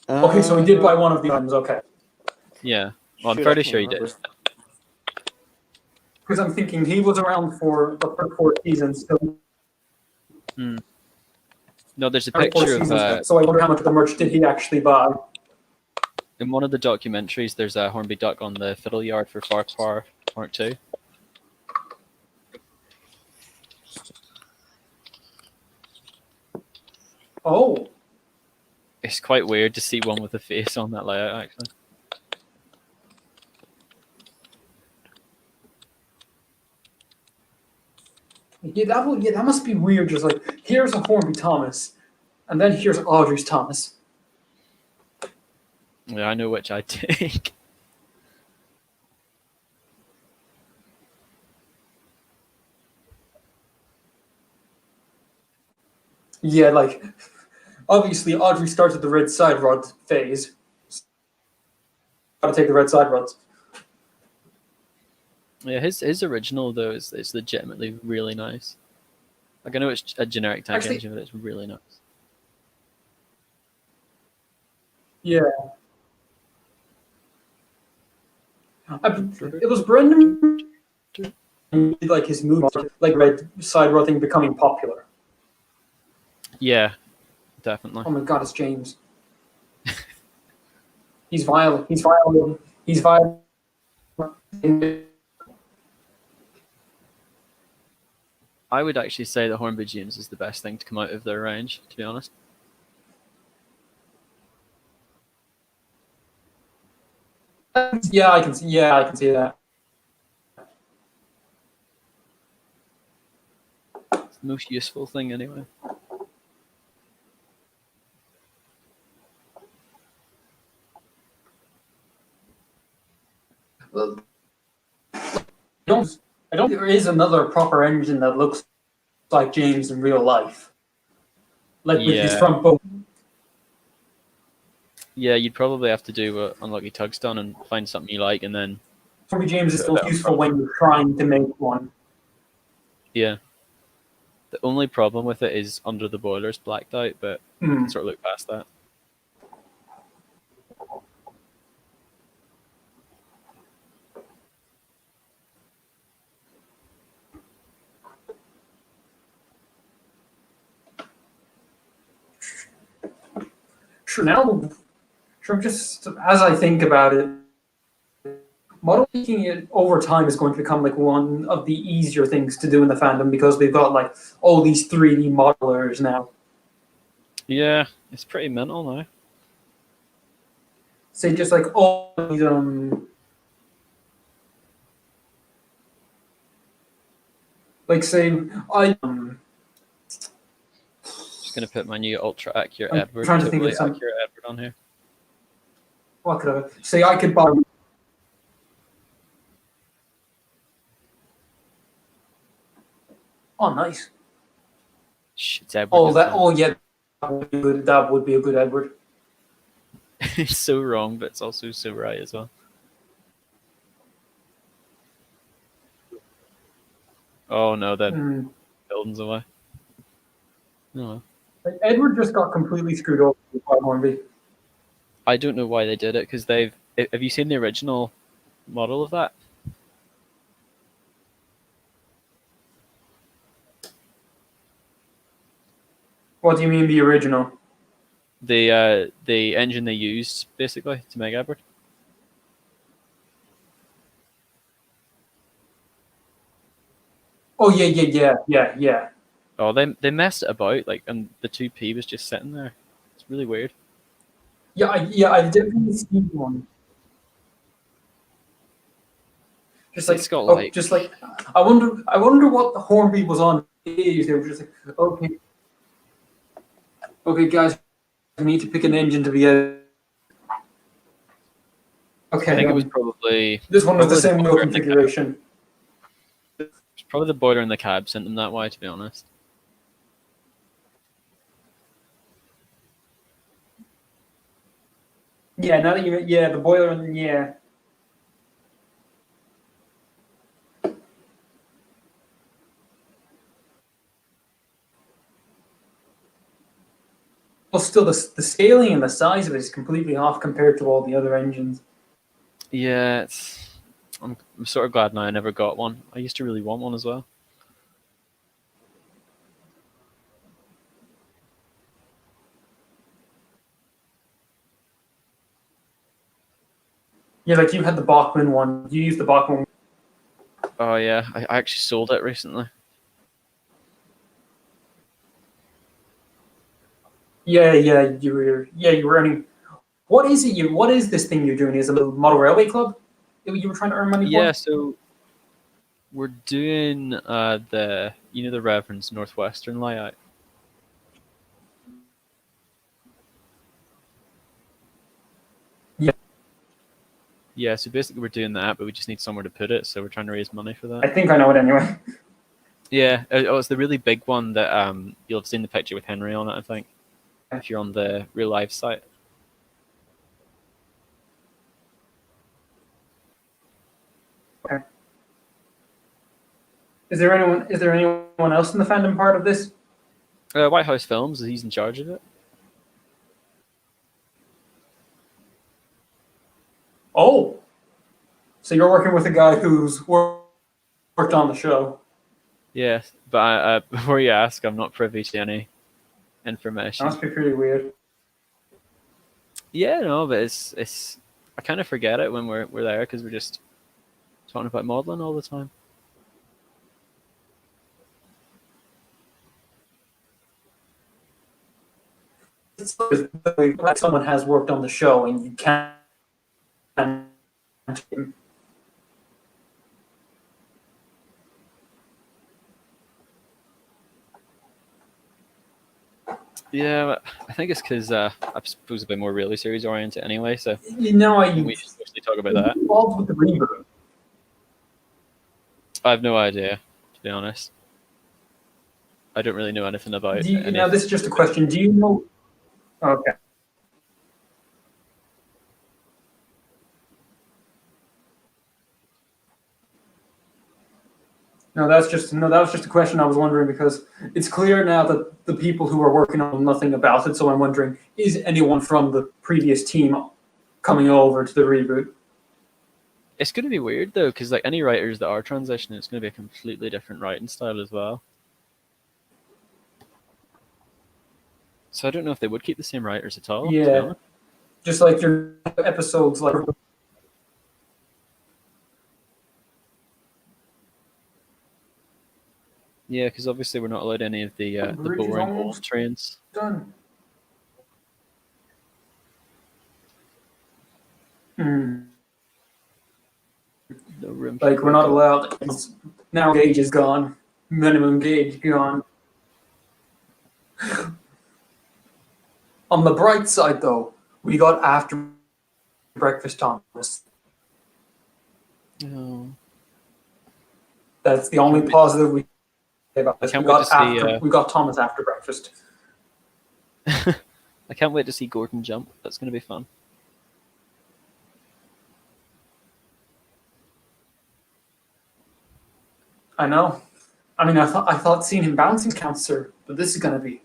Okay, so he did buy one of the items. Okay, Yeah, well, I'm Shoot, I fairly can't sure he remember. did. because I'm thinking he was around for the first 4 seasons. No, there's a Or 4 picture of seasons, so I wonder how much of the merch did he actually buy? in one of the documentaries. There's a Hornby Duck on the fiddle yard for Farquhar Mark II. Oh, It's quite weird to see one with a face on that layout, actually. that must be weird. Just like here's a Hornby Thomas, and then here's Audrey's Thomas. Yeah, I know which I take. Yeah, like obviously Audrey started the red side rod phase. Gotta take the red side rods. Yeah, his original though is legitimately really nice. Like I know it's a generic tank Actually- engine, but it's really nice. Yeah. It was Brendan, like his move, like red side rod thing becoming popular. Yeah, definitely. Oh my God, it's James. He's violent. He's violent. He's violent. I would actually say the Hornby James is the best thing to come out of their range, to be honest. Yeah, I can see. Yeah, I can see that. It's the most useful thing anyway. is another proper engine that looks like James in real life, like with his Yeah. front boat. Yeah, you'd probably have to do what Unlucky Tug's done and find something you like, and then Probably James is put a still bit on useful front. when you're trying to make one. Yeah. The only problem with it is under the boiler's blacked out, but you Hmm. can sort of look past that. Sure, now, sure, just as I think about it, model making it over time is going to become like one of the easier things to do in the fandom because we've got like all these 3D modelers now. Yeah, it's pretty mental now. Say just like all these like say I Just gonna put my new ultra accurate I'm Edward, trying to think totally of some- accurate Edward on here. what could I say I could buy. Oh, nice. Shh, it's Edward. Oh, isn't that. it? Oh, yeah. That would be good. That would be a good Edward. It's so wrong, but it's also so right as well. Oh no, that Hmm. building's away. No, Like, Edward just got completely screwed over by Hornby. I don't know why they did it because they've. Have you seen the original model of that? What do you mean the original? The engine they used basically to make Edward. Oh yeah. Oh, they messed it about like, and the 2P was just sitting there. It's really weird. Yeah, I definitely seen one. Just like, It's got like just like, I wonder what the Hornby was on. They were just like, okay, guys, we need to pick an engine to be a. Okay, I think it was probably this one was the probably same the wheel boiler in the configuration. it's probably the boiler in the cab sent them that way. To be honest. Yeah, now that the boiler and yeah. Well, still, the scaling and the size of it is completely off compared to all the other engines. Yeah, I'm sort of glad now I never got one. I used to really want one as well. Yeah, like you had the Bachmann one. You used the Bachmann. Oh yeah, I actually sold it recently. Yeah, you were earning. What is this thing you're doing? Is it a little model railway club? You were trying to earn money for? Yeah, so we're doing the the Reverend's Northwestern layout. Yeah. Yeah, so basically we're doing that, but we just need somewhere to put it, so we're trying to raise money for I that. think I know it anyway. Yeah, it's the really big one that you'll have seen the picture with Henry on it, I think, if you're on the Real Life site. Is there anyone else in the fandom part of this? White House Films, he's in charge of it. Oh, so you're working with a guy who's worked on the show. Yeah, but before you ask, I'm not privy to any That information. must be pretty weird. Yeah, no, but it's I kind of forget it when we're there because we're just talking about modeling all the time. It's like someone has worked on the show and you can't. Yeah, but I think it's because I'm supposed to be more really series oriented anyway, so You know, we just mostly talk about that. involved with the reboot. I have no idea, to be honest. I don't really know anything about any. Now, this is just a question. Do you know? Okay. No, that was just a question I was wondering because it's clear now that the people who are working on nothing about it. So I'm wondering, is anyone from the previous team coming over to the reboot? It's going to be weird though, because like any writers that are transitioning, it's going to be a completely different writing style as well. So I don't know if they would keep the same writers at all. To be Yeah, honest. just like your episodes, like Yeah, because obviously we're not allowed any of the Bridge is boring old almost trains. done. Hmm. No room. Like we're not allowed. Now gauge is gone. Minimum gauge gone. On the bright side, though, we got after breakfast Thomas. No. That's the only positive we say about this. Can't We wait got to see, we got Thomas after breakfast. I can't wait to see Gordon jump. That's going to be fun. I know. I mean, I thought seeing him bouncing counts, sir, but this is gonna be.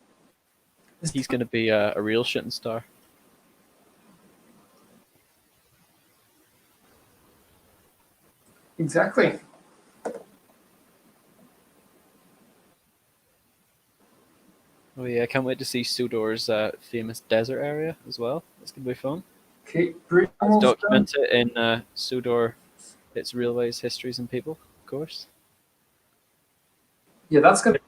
He's going to be a real shooting star. Exactly. Oh yeah, I can't wait to see Sudor's famous desert area as well. That's going to be fun. Okay, Bridge Let's almost done. document it in Sudor, its railways, histories, and people, of course. Yeah, that's gonna.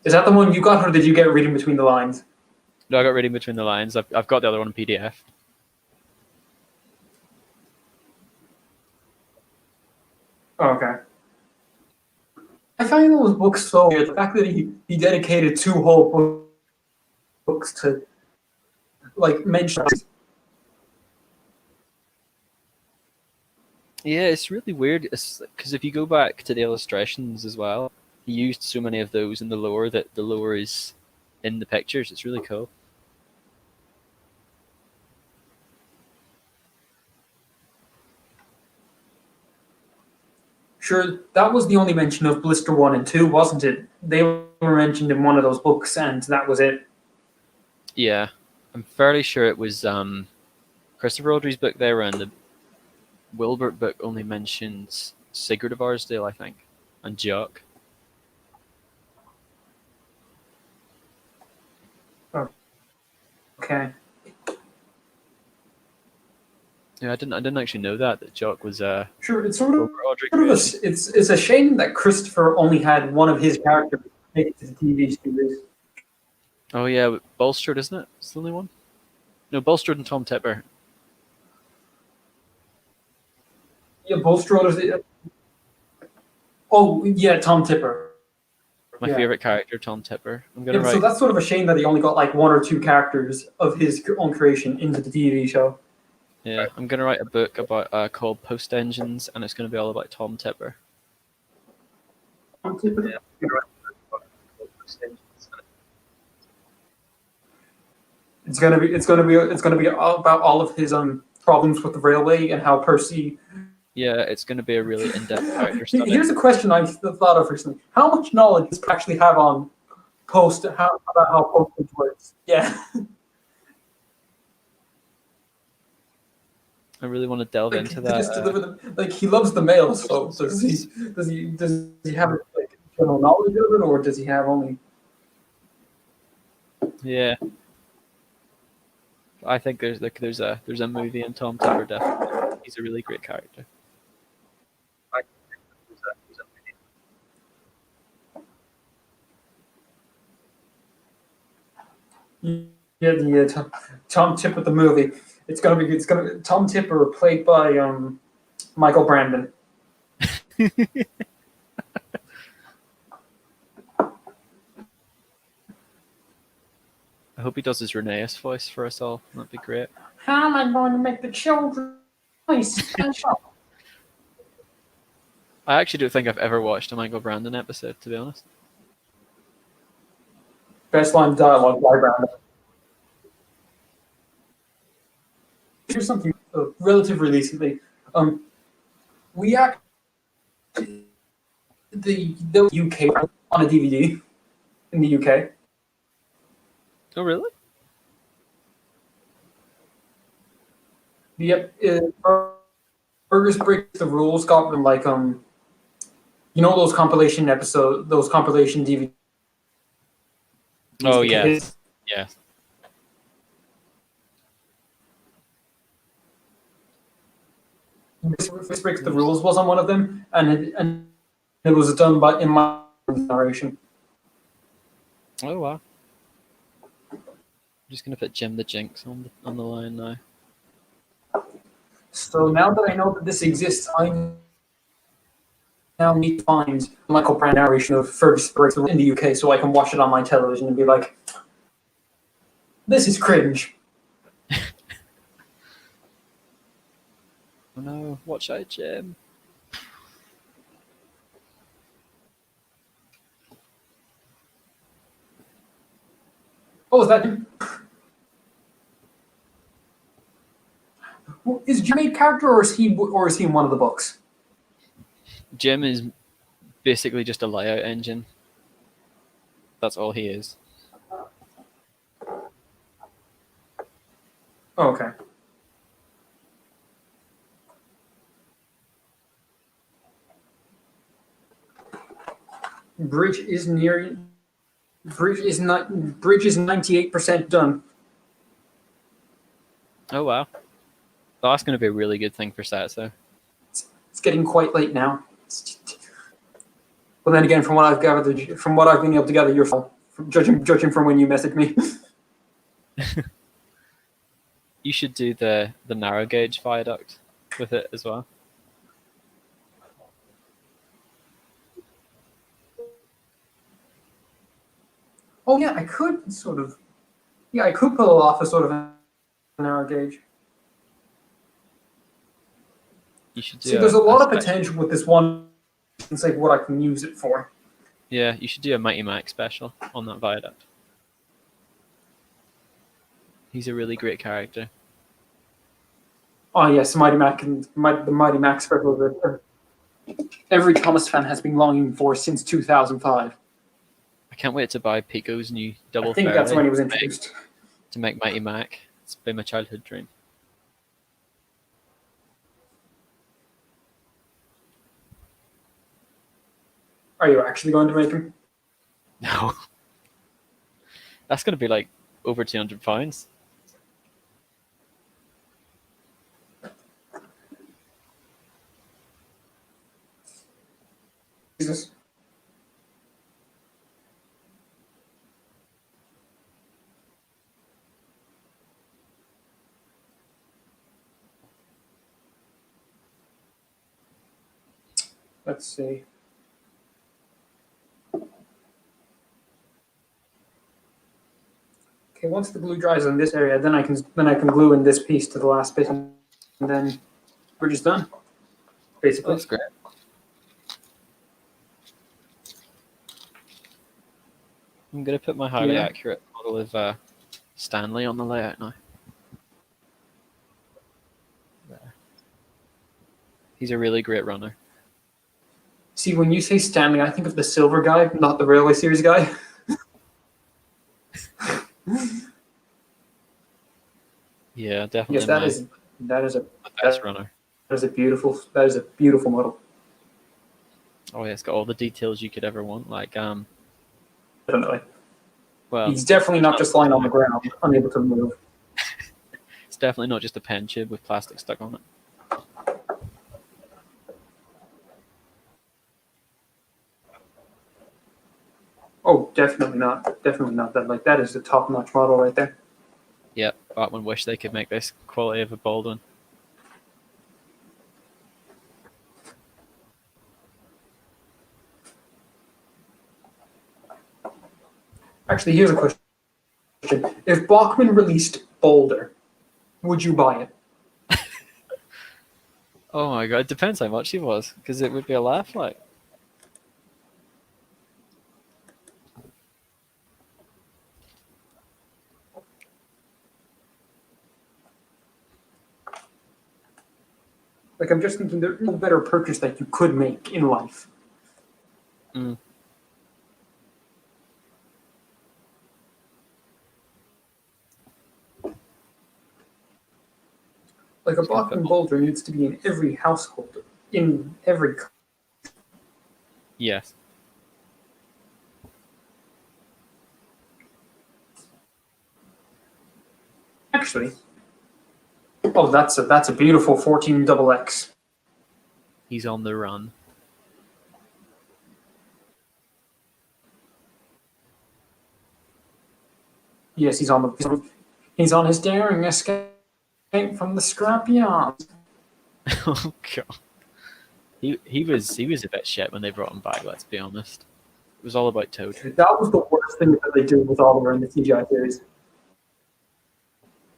Is that the one you got, or did you get reading between the lines? No, I got reading between the lines. I've got the other one in PDF. Oh, okay. I find those books so weird. The fact that he dedicated two whole books to like mention. Yeah, it's really weird. Because if you go back to the illustrations as well, he used so many of those in the lore that the lore is in the pictures. It's really cool. Sure, that was the only mention of Blister 1 and 2, wasn't it? They were mentioned in one of those books, and that was it. Yeah, I'm fairly sure it was Christopher Audrey's book there, and the Wilbert book only mentions Sigurd of Arsdale, I think, and Jock. Okay. Yeah, I didn't actually know that Jock was Sure, it's sort of, Wilbert Audrey sort of creation. it's a shame that Christopher only had one of his characters make it to the TV series. Oh yeah, Bulstrode, isn't it? It's the only one. No, Bulstrode and Tom Tipper. Yeah, Bulstrode. Oh, yeah, Tom Tipper. My Yeah. favorite character, Tom Tipper. I'm gonna Yeah, write. so that's sort of a shame that he only got like one or two characters of his own creation into the TV show. Yeah, I'm gonna write a book about called Post Engines, and it's gonna be all about Tom Tipper. Tom Tipper. It's gonna be all about all of his problems with the railway and how Percy. Yeah, it's gonna be a really in-depth character study. Here's a question I've thought of recently: how much knowledge does Percy actually have on about how postage works? Yeah. I really want to delve Like, into to that. just deliver them, like he loves the mail, so does he have like general knowledge of it, or does he have only? Yeah, I think there's a movie in Tom Tipper. Definitely, he's a really great character. Yeah, Tom Tipper the movie. It's gonna Tom Tipper played by Michael Brandon. I hope he does his Rheneas voice for us all. That'd be great. How am I going to make the children Nice. I actually don't think I've ever watched a Michael Brandon episode, to be honest. Best line of dialogue by Brandon. Here's something relatively recently. We actually the UK on a DVD in the UK. Oh, really? Yep. Burgers Break the Rules got them like you know those compilation DVDs. Oh, yeah. Yeah. Burgers Break the Rules was on one of them, and it was done in my narration. Oh, wow. I'm just going to put Jim the Jinx on the line now. So now that I know that this exists, I now need to find Michael Brandon narration of Fergus Breaks the Rules in the UK so I can watch it on my television and be like, this is cringe. Oh no, watch out, Jim. Oh, is that him? Is Jim a character or is he in one of the books? Jim is basically just a layout engine. That's all he is. Oh, okay. Bridge is 98% done. Oh wow. Well, that's going to be a really good thing for stats, though. It's getting quite late now. But then again, from what I've gathered, from what I've been able to gather, judging from when you messaged me. You should do the narrow gauge viaduct with it as well. Oh yeah, I could pull off a sort of narrow gauge. You should do. See, there's a lot of potential with this one. It's like what I can use it for. Yeah, you should do a Mighty Mac special on that viaduct. He's a really great character. Oh yes, Mighty Mac and the Mighty Mac special that every Thomas fan has been longing for since 2005. I can't wait to buy Pico's new double. I think that's when he was introduced. To make Mighty Mac. It's been my childhood dream. Are you actually going to make him? No. That's going to be like over £200. Jesus. Let's see. Okay, once the glue dries in this area, then I can glue in this piece to the last bit, and then we're just done. Basically. That's great. I'm going to put my highly accurate model of Stanley on the layout now. There. He's a really great runner. See, when you say Stanley, I think of the silver guy, not the Railway Series guy. Yeah, definitely. Yes, that is a best runner. That is a beautiful model. Oh yeah, it's got all the details you could ever want. Like Definitely. well, He's definitely not just lying on the ground, unable to move. it's definitely not just a pen tube with plastic stuck on it. Oh, definitely not. Definitely not. That is the top-notch model right there. Yep, Batman wish they could make this quality of a Baldwin. Actually, here's a question. If Bachman released Boulder, would you buy it? Oh my god, it depends how much he was, because it would be a laugh like. Like, I'm just thinking there's no better purchase that you could make in life. Mm. Like, a Just gonna Bachman put- Boulder needs to be in every household, in every. Yes. Actually, oh, that's a beautiful 14 double X. He's on the run. Yes, he's on his daring escape from the Scrapions. Oh god. He was a bit shit when they brought him back, let's be honest. It was all about Toad. That was the worst thing that they did with Oliver in the CGI series.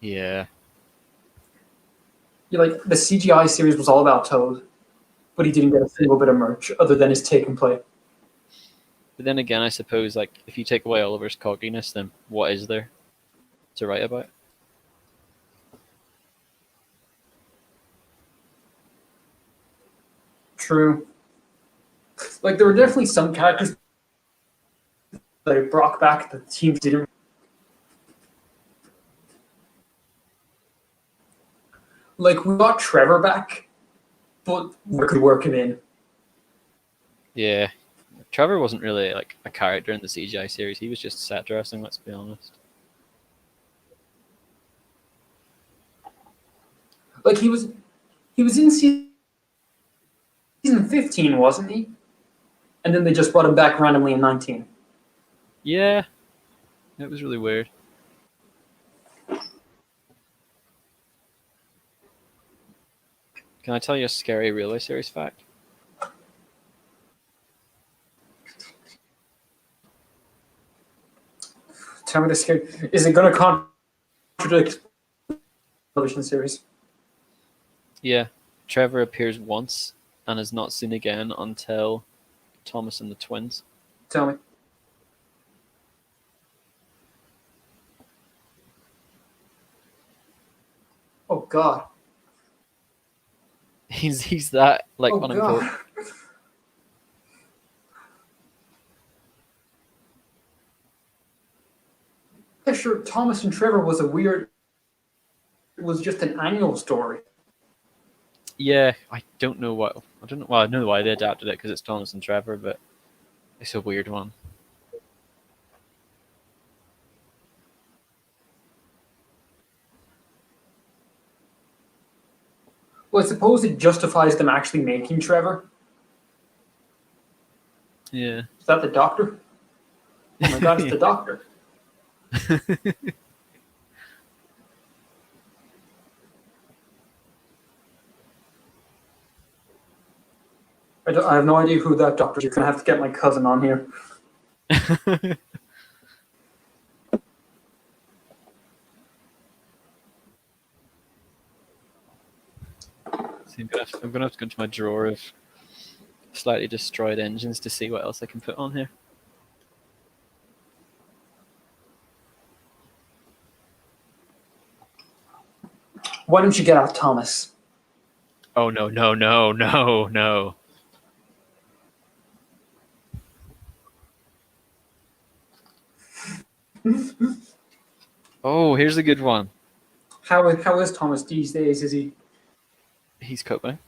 Yeah. Like, the CGI series was all about Toad, but he didn't get a single bit of merch other than his take and play. But then again, I suppose like if you take away Oliver's cockiness, then what is there to write about? True. Like, there were definitely some characters that it brought back that the team didn't. Like, we got Trevor back, but we could work him in. Yeah. Trevor wasn't really like a character in the CGI series. He was just set dressing, let's be honest. Like, he was in season 15, wasn't he? And then they just brought him back randomly in 19. Yeah. It was really weird. Can I tell you a scary Relay series fact? Tell me this kid. Is it going to contradict the television series? Yeah. Trevor appears once and is not seen again until Thomas and the Twins. Tell me. Oh, God. He's that like Oh, unimportant. God. Yeah, sure, Thomas and Trevor was just an annual story. Yeah, I don't know what I don't know. Well, I know why they adapted it because it's Thomas and Trevor, but it's a weird one. Well, I suppose it justifies them actually making Trevor. Yeah. Is that the doctor? Oh my God, it's the doctor. I have no idea who that doctor is. You're going to have to get my cousin on here. See, I'm gonna have to go into my drawer of slightly destroyed engines to see what else I can put on here. Why don't you get out, Thomas? Oh no no no no no! Oh, here's a good one. How is Thomas these days? Is he? He's coping.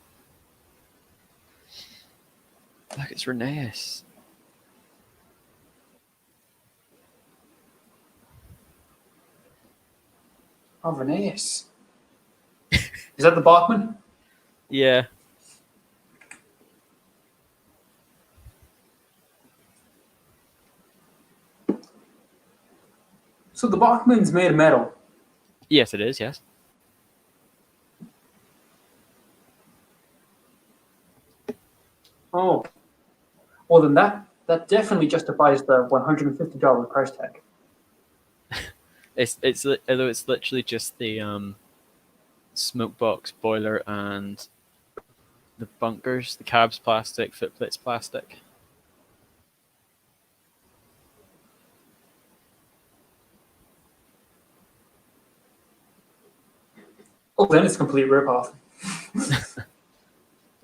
Look, it's Rheneas. Oh, Rheneas. Is that the Bachman? Yeah. So the Bachman's made of metal. Yes, it is. Yes. Oh. Well, then that definitely justifies the $150 price tag. Although it's literally just the smoke box, boiler, and The bunkers, the cab's plastic, footplate's plastic. Oh, then it's a complete ripoff.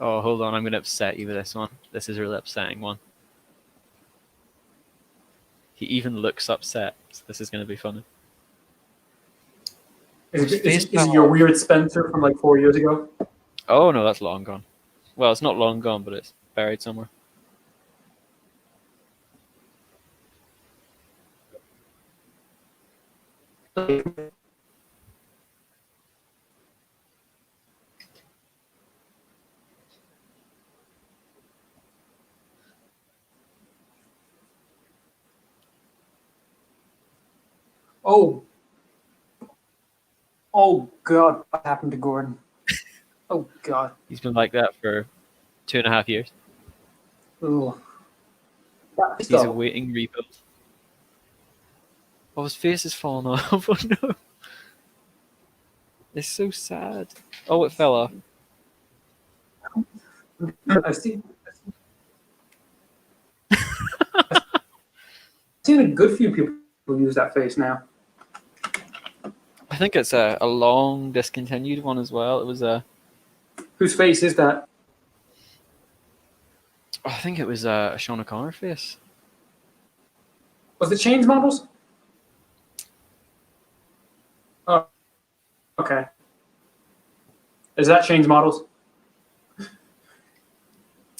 Oh, hold on, I'm going to upset you with this one. This is a really upsetting one. He even looks upset, so this is going to be funny. Is it your weird Spencer from like 4 years ago? Oh no, that's long gone. Well, it's not long gone, but it's buried somewhere. Oh. Oh God, what happened to Gordon? Oh God. He's been like that for 2.5 years. Ugh. He's awaiting rebuild. Oh, his face is falling off. Oh no. It's so sad. Oh, it fell off. I've seen a good few people use that face now. I think it's a long discontinued one as well. It was a. Whose face is that? I think it was a Sean O'Connor face. Was it Chains models? Oh, okay. Is that Chains models?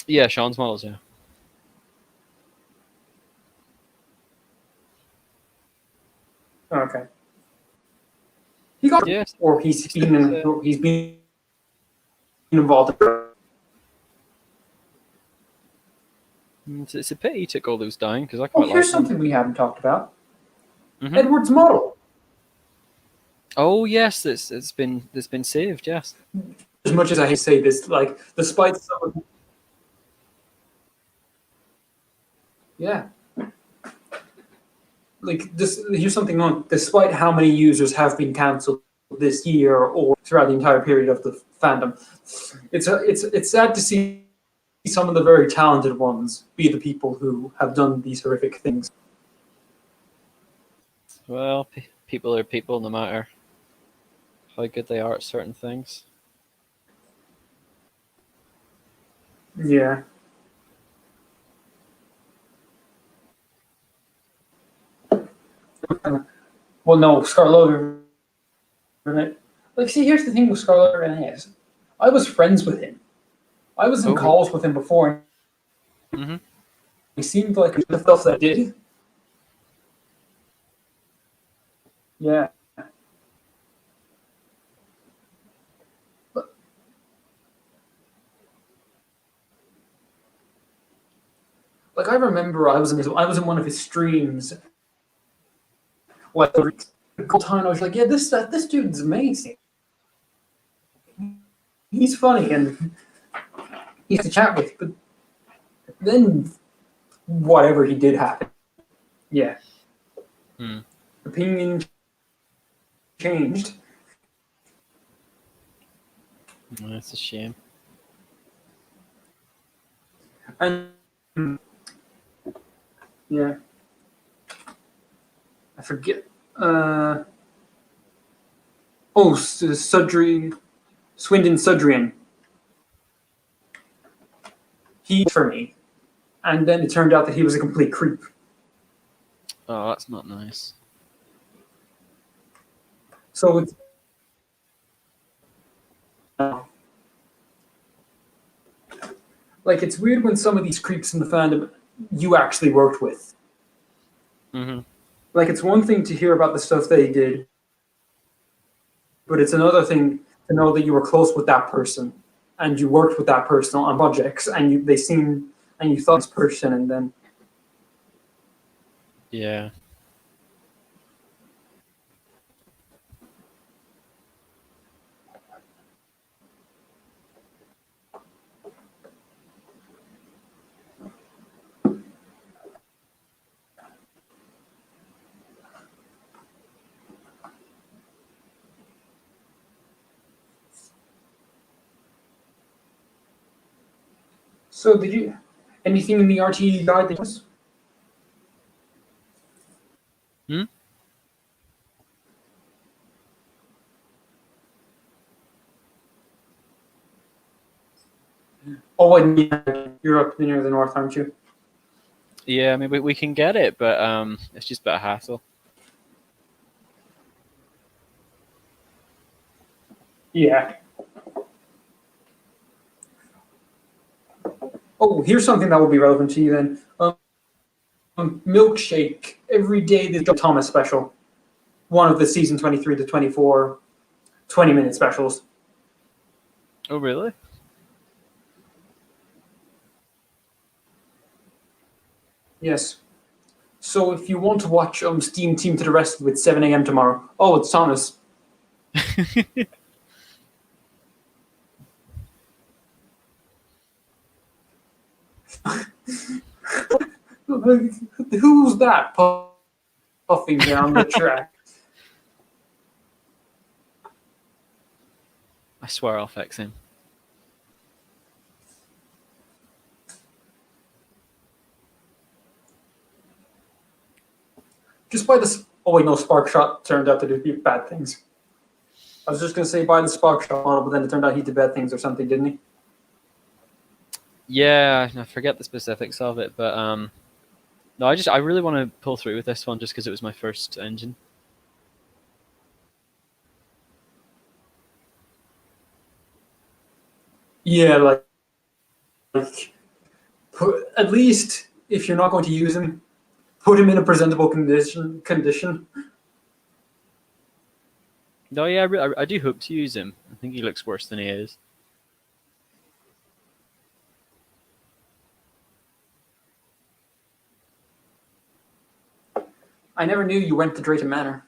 Yeah, Sean's models. Yeah. Okay. He got, Yes. or he's been involved. It's a pity he took all those down because I Oh, quite like here's them. something we haven't talked about. Mhm. Edward's model. Oh yes, it's been saved. Yes. As much as I hate to say this, like despite some of, yeah, like this. Here's something on. Despite how many users have been cancelled this year or throughout the entire period of the fandom, it's sad to see some of the very talented ones be the people who have done these horrific things. Well, people are people, no matter how good they are at certain things. Yeah. Well, no, Scarlet. Like, see, here's the thing with Scarlet Renes. I was friends with him. I was in Oh. calls with him before. Mm-hmm. He seemed like the stuff that I did. Yeah. But, like I remember, I was in one of his streams. Like the whole time, I was like, yeah, this dude's amazing. He's funny and he's to chat with. But then, whatever he did happen. Yeah. Hmm. Opinion changed. That's a shame. And yeah, I forget. Oh, Swindon Sudrian. He for me, and then it turned out that he was a complete creep. Oh, that's not nice. So it's like it's weird when some of these creeps in the fandom you actually worked with. Mm-hmm. Like it's one thing to hear about the stuff they did, but it's another thing to know that you were close with that person and you worked with that person on projects and you thought this person and then Yeah. So did you anything in the RTE guide that was? Hmm? Oh, and yeah, you're up near the north, aren't you? Yeah, I mean we can get it, but it's just a bit of hassle. Yeah. Oh, here's something that will be relevant to you then. Milkshake every day. The Thomas special, one of the season 23 to 24 20-minute specials. Oh really? Yes. So if you want to watch Steam Team to the Rescue at 7 a.m. tomorrow, oh, it's Thomas. Who's that puffing down the track? I swear I'll fix him. Just by the. Oh wait, no, Spark Shot turned out to do bad things. I was just gonna say buy the Spark Shot model, but then it turned out he did bad things or something, didn't he? Yeah, I forget the specifics of it, but no, I really want to pull through with this one just because it was my first engine. Yeah, like at least if you're not going to use him, put him in a presentable condition. No, yeah, I do hope to use him. I think he looks worse than he is. I never knew you went to Drayton Manor.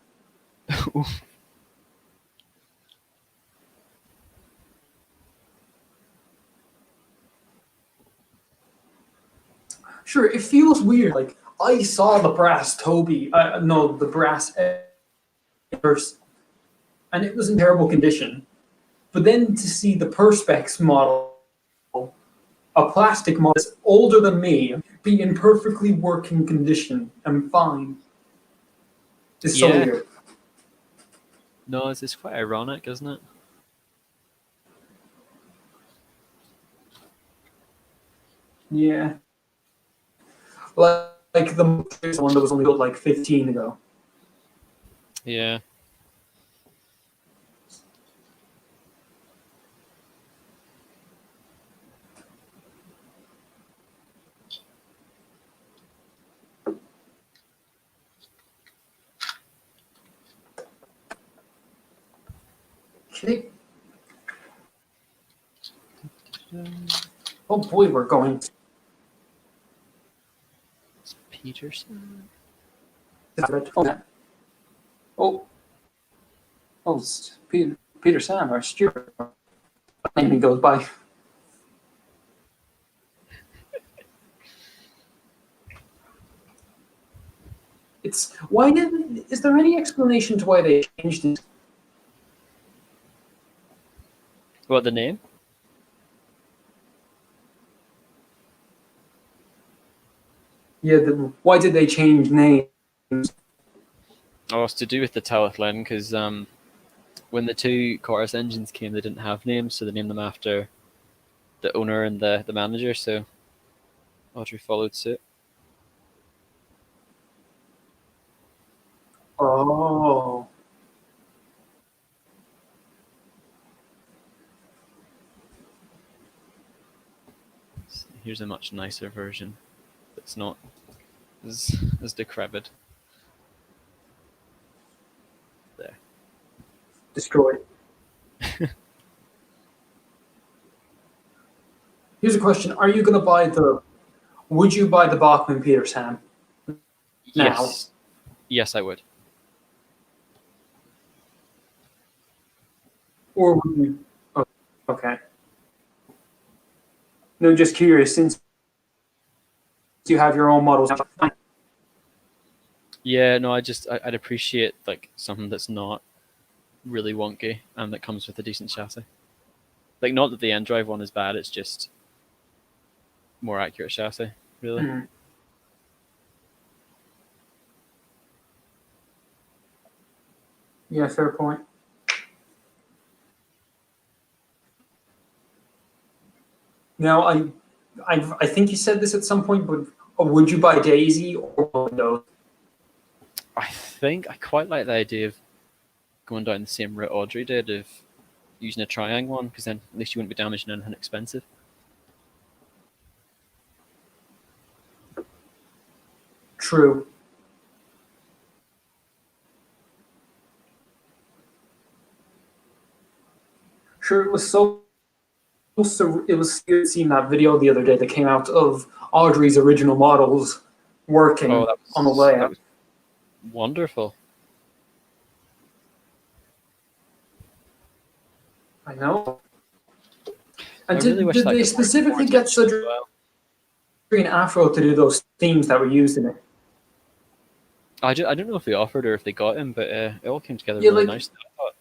Sure, it feels weird. Like I saw the brass Toby, no, the brass first, and it was in terrible condition. But then to see the Perspex model, a plastic model that's older than me, be in perfectly working condition and fine, is so Yeah. weird. No, it's quite ironic, isn't it? Yeah, like the one that was only built like 15 ago. Yeah. Okay. Oh boy, we're going. It's Peterson. Oh, oh, oh, it's Peter Sam or Stuart. And he goes by. It's why did? Is there any explanation to why they changed it? What, the name? Yeah, why did they change names? Oh, it's to do with the Talathlon, because when the two chorus engines came, they didn't have names, so they named them after the owner and the manager, so Audrey followed suit. Oh, Here's a much nicer version. It's not as decrepit. There. destroyed. Here's a question: are you going to buy the? Would you buy the Bachmann Peter Sam? Now. Yes. Yes, I would. Or would you? Oh, okay. No, just curious. Since you have your own models, Yeah, no, I'd appreciate like something that's not really wonky and that comes with a decent chassis. Like, not that the N-Drive one is bad, it's just more accurate chassis, really. Hmm. Yeah, fair point. Now, I think you said this at some point, but would you buy Daisy or Windows? I think I quite like the idea of going down the same route Audrey did of using a Triangle one, because then at least you wouldn't be damaging anything expensive. True. Sure, it was so it was seeing that video the other day that came out of Audrey's original models working Oh, on the that layout. was wonderful. I know. I And really wish did that they got more specifically get attention as Cedric well. and Afro to do those themes that were used in it? I don't know if they offered or if they got him, but it all came together Yeah, really like nicely, I thought.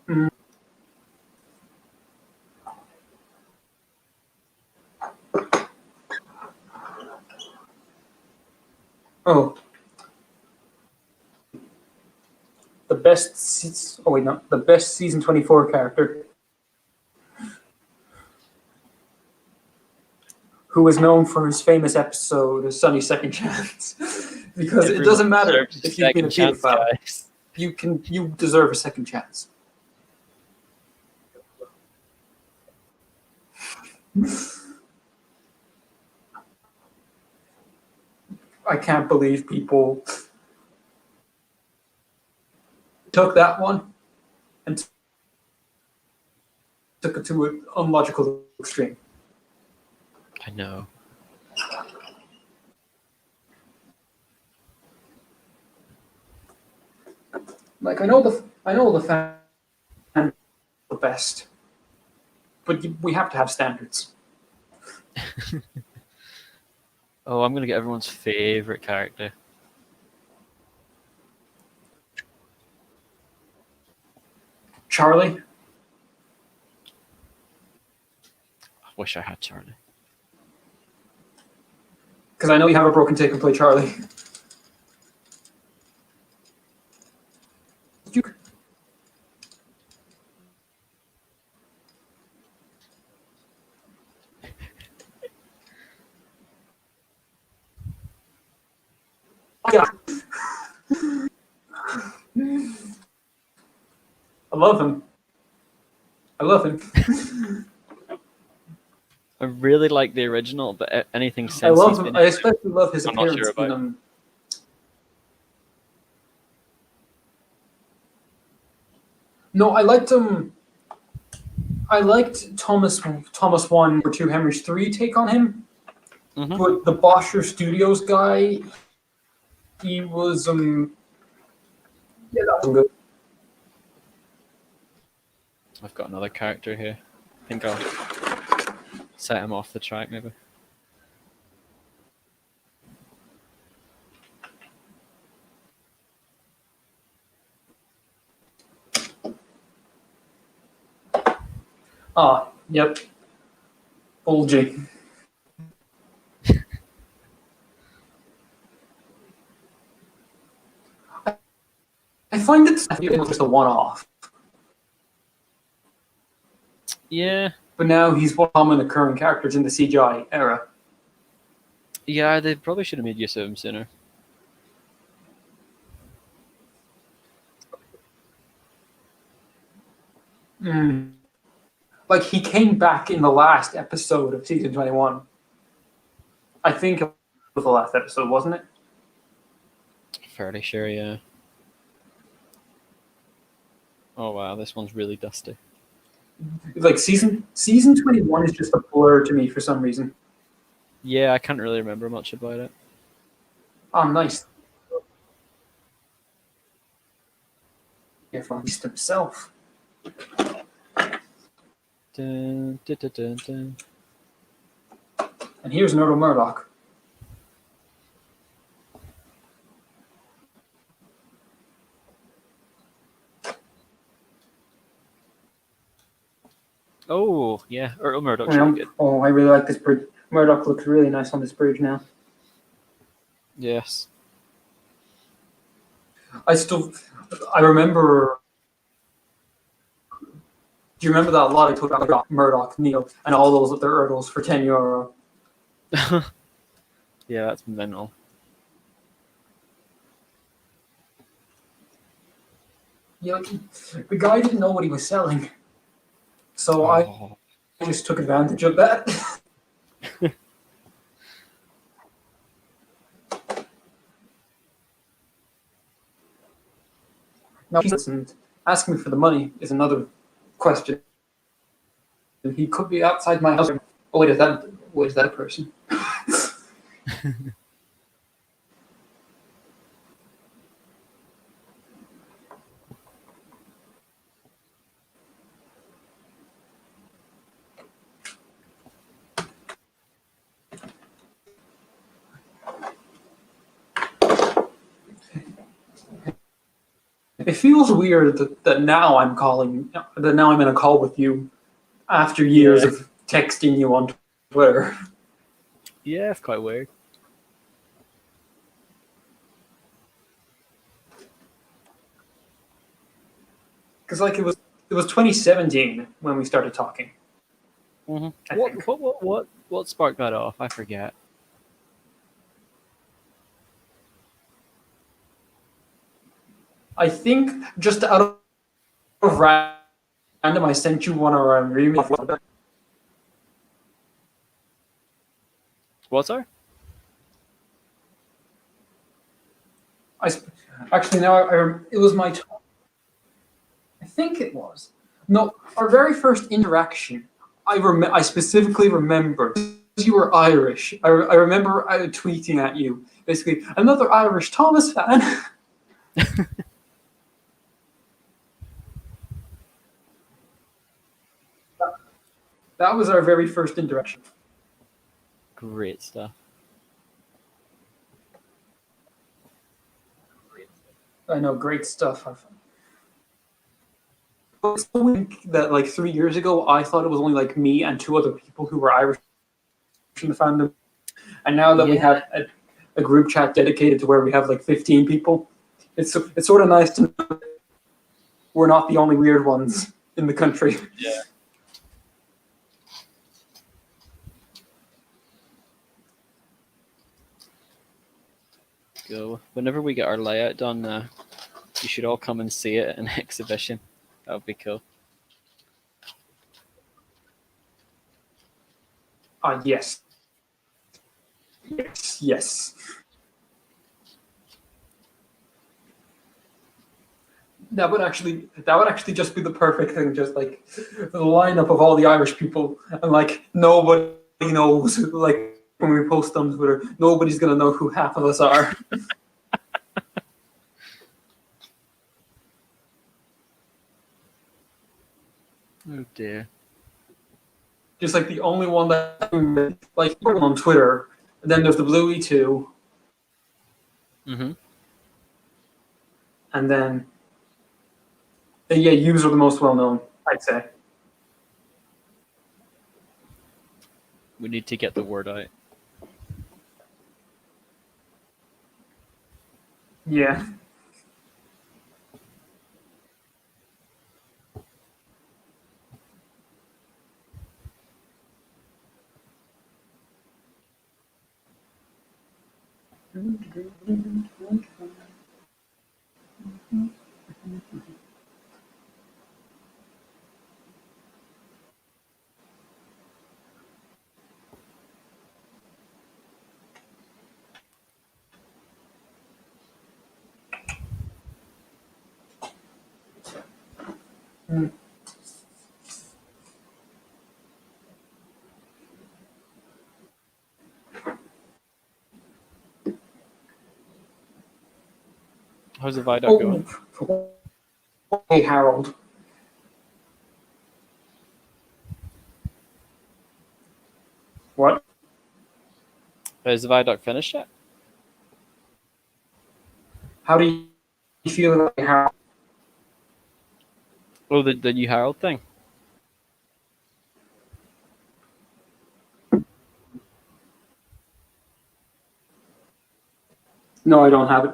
mm, oh, the best season 24 character who is known for his famous episode Sunny Second Chance. Because it Everyone doesn't matter deserves a if you've been a second chance, pedophile, guys. you deserve a second chance. I can't believe people took that one and took it to an unlogical extreme. I know. Like I know the fan the best, but we have to have standards. Oh, I'm gonna get everyone's favorite character. Charlie, I wish I had Charlie. because I know you have a broken take and play Charlie. You, yeah. I love him. I love him. I really like the original, but anything since I love he's him. been I especially love his I'm not appearance sure in about. No, I liked him. I liked Thomas 1 or 2 Hemorrhage 3 take on him, Mhm. but the Boscher Studios guy, he was yeah, that was good. I've got another character here. I think I'll set him off the track, maybe. Ah, yep. Bulgy. I find it just a one-off, Yeah, but now he's one of the common occurring characters in the CGI era. yeah. They probably should have made use of him sooner. Mm. Like he came back in the last episode of season 21. I think it was the last episode, wasn't it? Fairly sure, yeah. Oh wow, this one's really dusty. Like season 21 is just a blur to me for some reason. Yeah, I can't really remember much about it. Oh, nice. Yeah, from Beast himself. Dun, dun, dun, dun, dun. And here's Nurgle Murdoch. Oh, yeah. Earl Murdoch's really good. Oh, I really like this bridge. Murdoch looks really nice on this bridge now. Yes. I remember. Do you remember that lot I took about Murdoch, Neil, and all those of their Erdals for €10? Yeah, that's mental. Yeah, the guy didn't know what he was selling, so I just took advantage of that. Now, and asking me for the money is another question. He could be outside my house. Oh, wait, is that a person? It feels weird that now I'm in a call with you after years of texting you on Twitter. Yeah, it's quite weird. Because like it was 2017 when we started talking. Mm-hmm. I think. What sparked that off? I forget. I think just out of random, I sent you one or a remake. What's our? Actually now it was my. I think it was. No, our very first interaction. I specifically remember you were Irish. I remember tweeting at you basically another Irish Thomas fan. That was our very first interaction. Great stuff. I know, great stuff. It's so weird that like 3 years ago, I thought it was only like me and two other people who were Irish in the fandom, and now that we have a group chat dedicated to where we have like 15 people, it's sort of nice to know we're not the only weird ones in the country. Yeah. Go. Whenever we get our layout done, you should all come and see it in an exhibition. That would be cool. Yes. That would actually just be the perfect thing, just like the lineup of all the Irish people, and like nobody knows. Like when we post on Twitter, nobody's gonna know who half of us are. Oh dear. Just like the only one that like on Twitter, and then there's the Bluey too, Mm-hmm. and then yeah, yous are the most well known, I'd say. We need to get the word out. Yeah. How's the viaduct going? Hey Harold. What? Is the viaduct finished yet? How do you feel about Harold? Oh, the new Harold thing. No, I don't have it.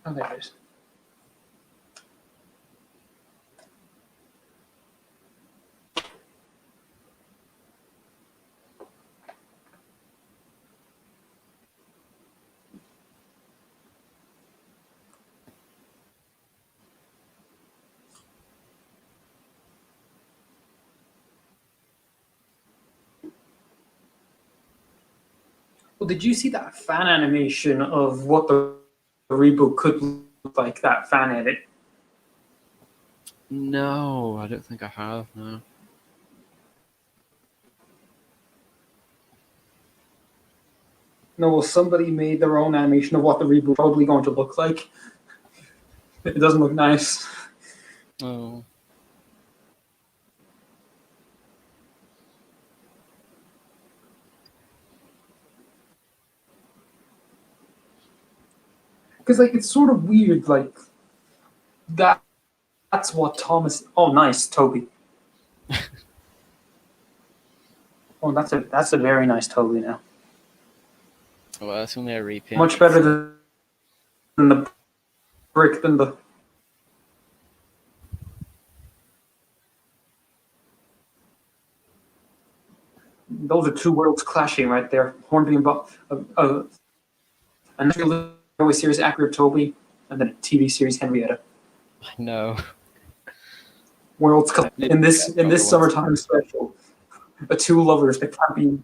Oh, there it is. Well, did you see that fan animation of what the reboot could look like? That fan edit. No, I don't think I have. No. No, well, somebody made their own animation of what the reboot probably going to look like. It doesn't look nice. Oh. Because like it's sort of weird, like that. That's what Thomas. Oh, nice, Toby. Oh, that's a very nice Toby now. Well, that's only a repaint. Much better than the brick than the. Those are two worlds clashing right there. Hornby and Bob. A National Railway series accurate Toby, and then a TV series Henrietta. I know. Worlds in this summertime special. The two lovers that can't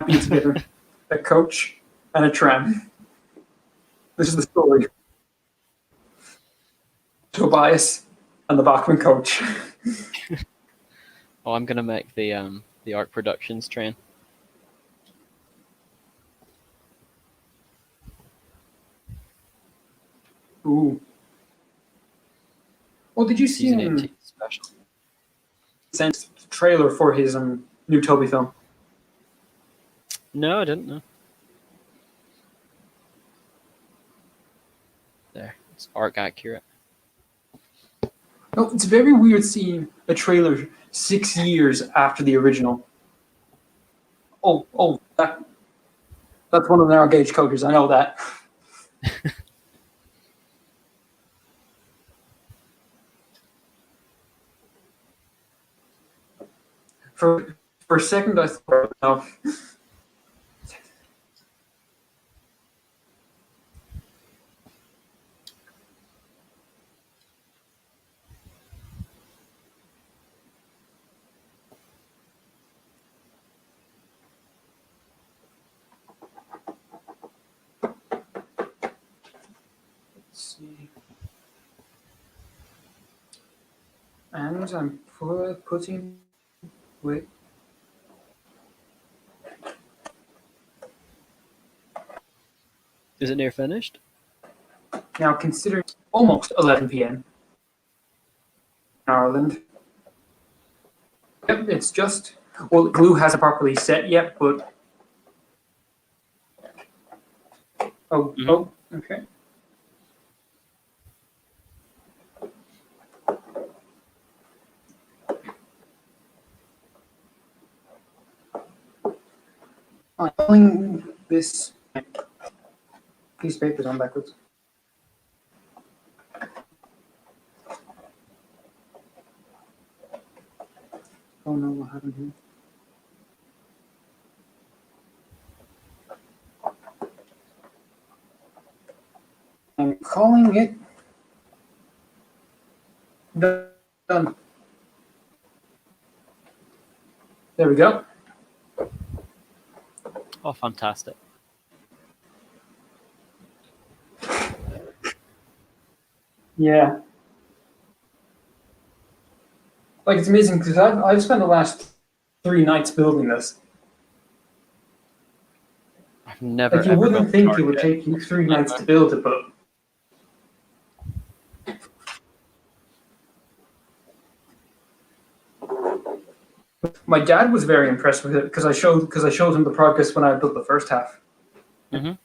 be together. A coach and a tram. This is the story. Tobias and the Bachman coach. Oh, I'm gonna make the Arc Productions train. Ooh. Well, did you see Season him 18 special. sent trailer for his new Toby film? No, I didn't know. There, it's Arc accurate. No, it's very weird seeing a trailer 6 years after the original. Oh, that's one of the narrow gauge coaches. I know that. For a second, I thought, no. Let's see. And I'm putting. Wait. Is it near finished? Now, considering almost 11 p.m. in Ireland. Yep, it's just. Well, glue hasn't properly set yet, but. Oh, okay. I'm pulling this piece of paper on backwards. Oh no, what happened here? I'm calling it done. There we go. Oh, fantastic. Yeah. Like, it's amazing because I've spent the last 3 nights building this. I've never Like, you ever wouldn't built a think card it would kit. take you 3 nights to build it, but my dad was very impressed with it because I showed him the progress when I built the first half. Mhm.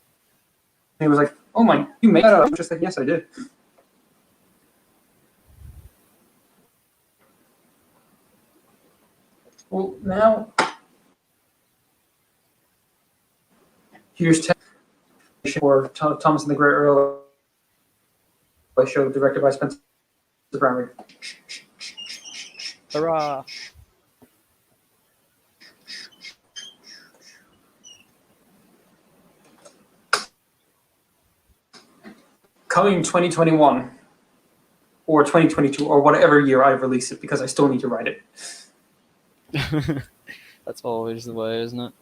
He was like, "Oh my, you made that?" I was just like, "Yes, I did." Well, now here's for Thomas and the Great Earl. I show directed by Spencer Bramley. Hurrah! Coming 2021 or 2022 or whatever year I release it because I still need to write it. That's always the way, isn't it?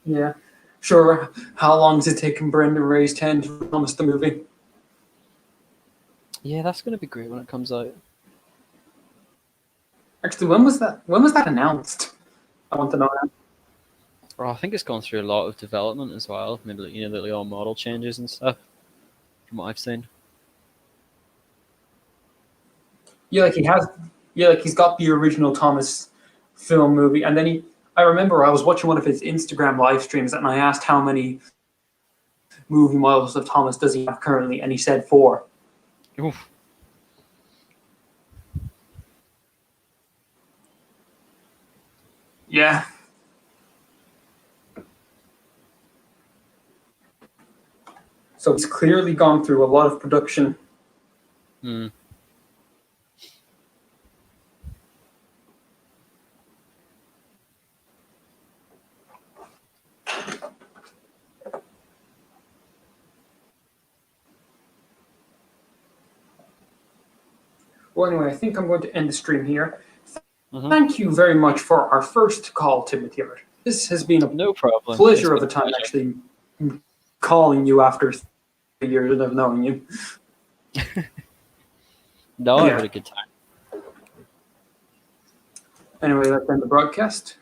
Yeah. Sure. How long does it take Brendan to raise 10 to promise the movie? Yeah, that's gonna be great when it comes out. Actually, when was that? When was that announced? I want to know now. Well, I think it's gone through a lot of development as well. Maybe like, the little model changes and stuff. From what I've seen. Yeah, like he has. Yeah, like he's got the original Thomas film movie, and then I remember I was watching one of his Instagram live streams, and I asked how many movie models of Thomas does he have currently, and he said 4. Oof. Yeah. So he's clearly gone through a lot of production. Hmm. Well, anyway, I think I'm going to end the stream here. Mhm. Thank you very much for our first call, Timothy Art. This has been a No problem. pleasure It's of a been time pleasure. actually calling you after 3 years of knowing you. No, I Yeah. had a good time. Anyway, let's end the broadcast.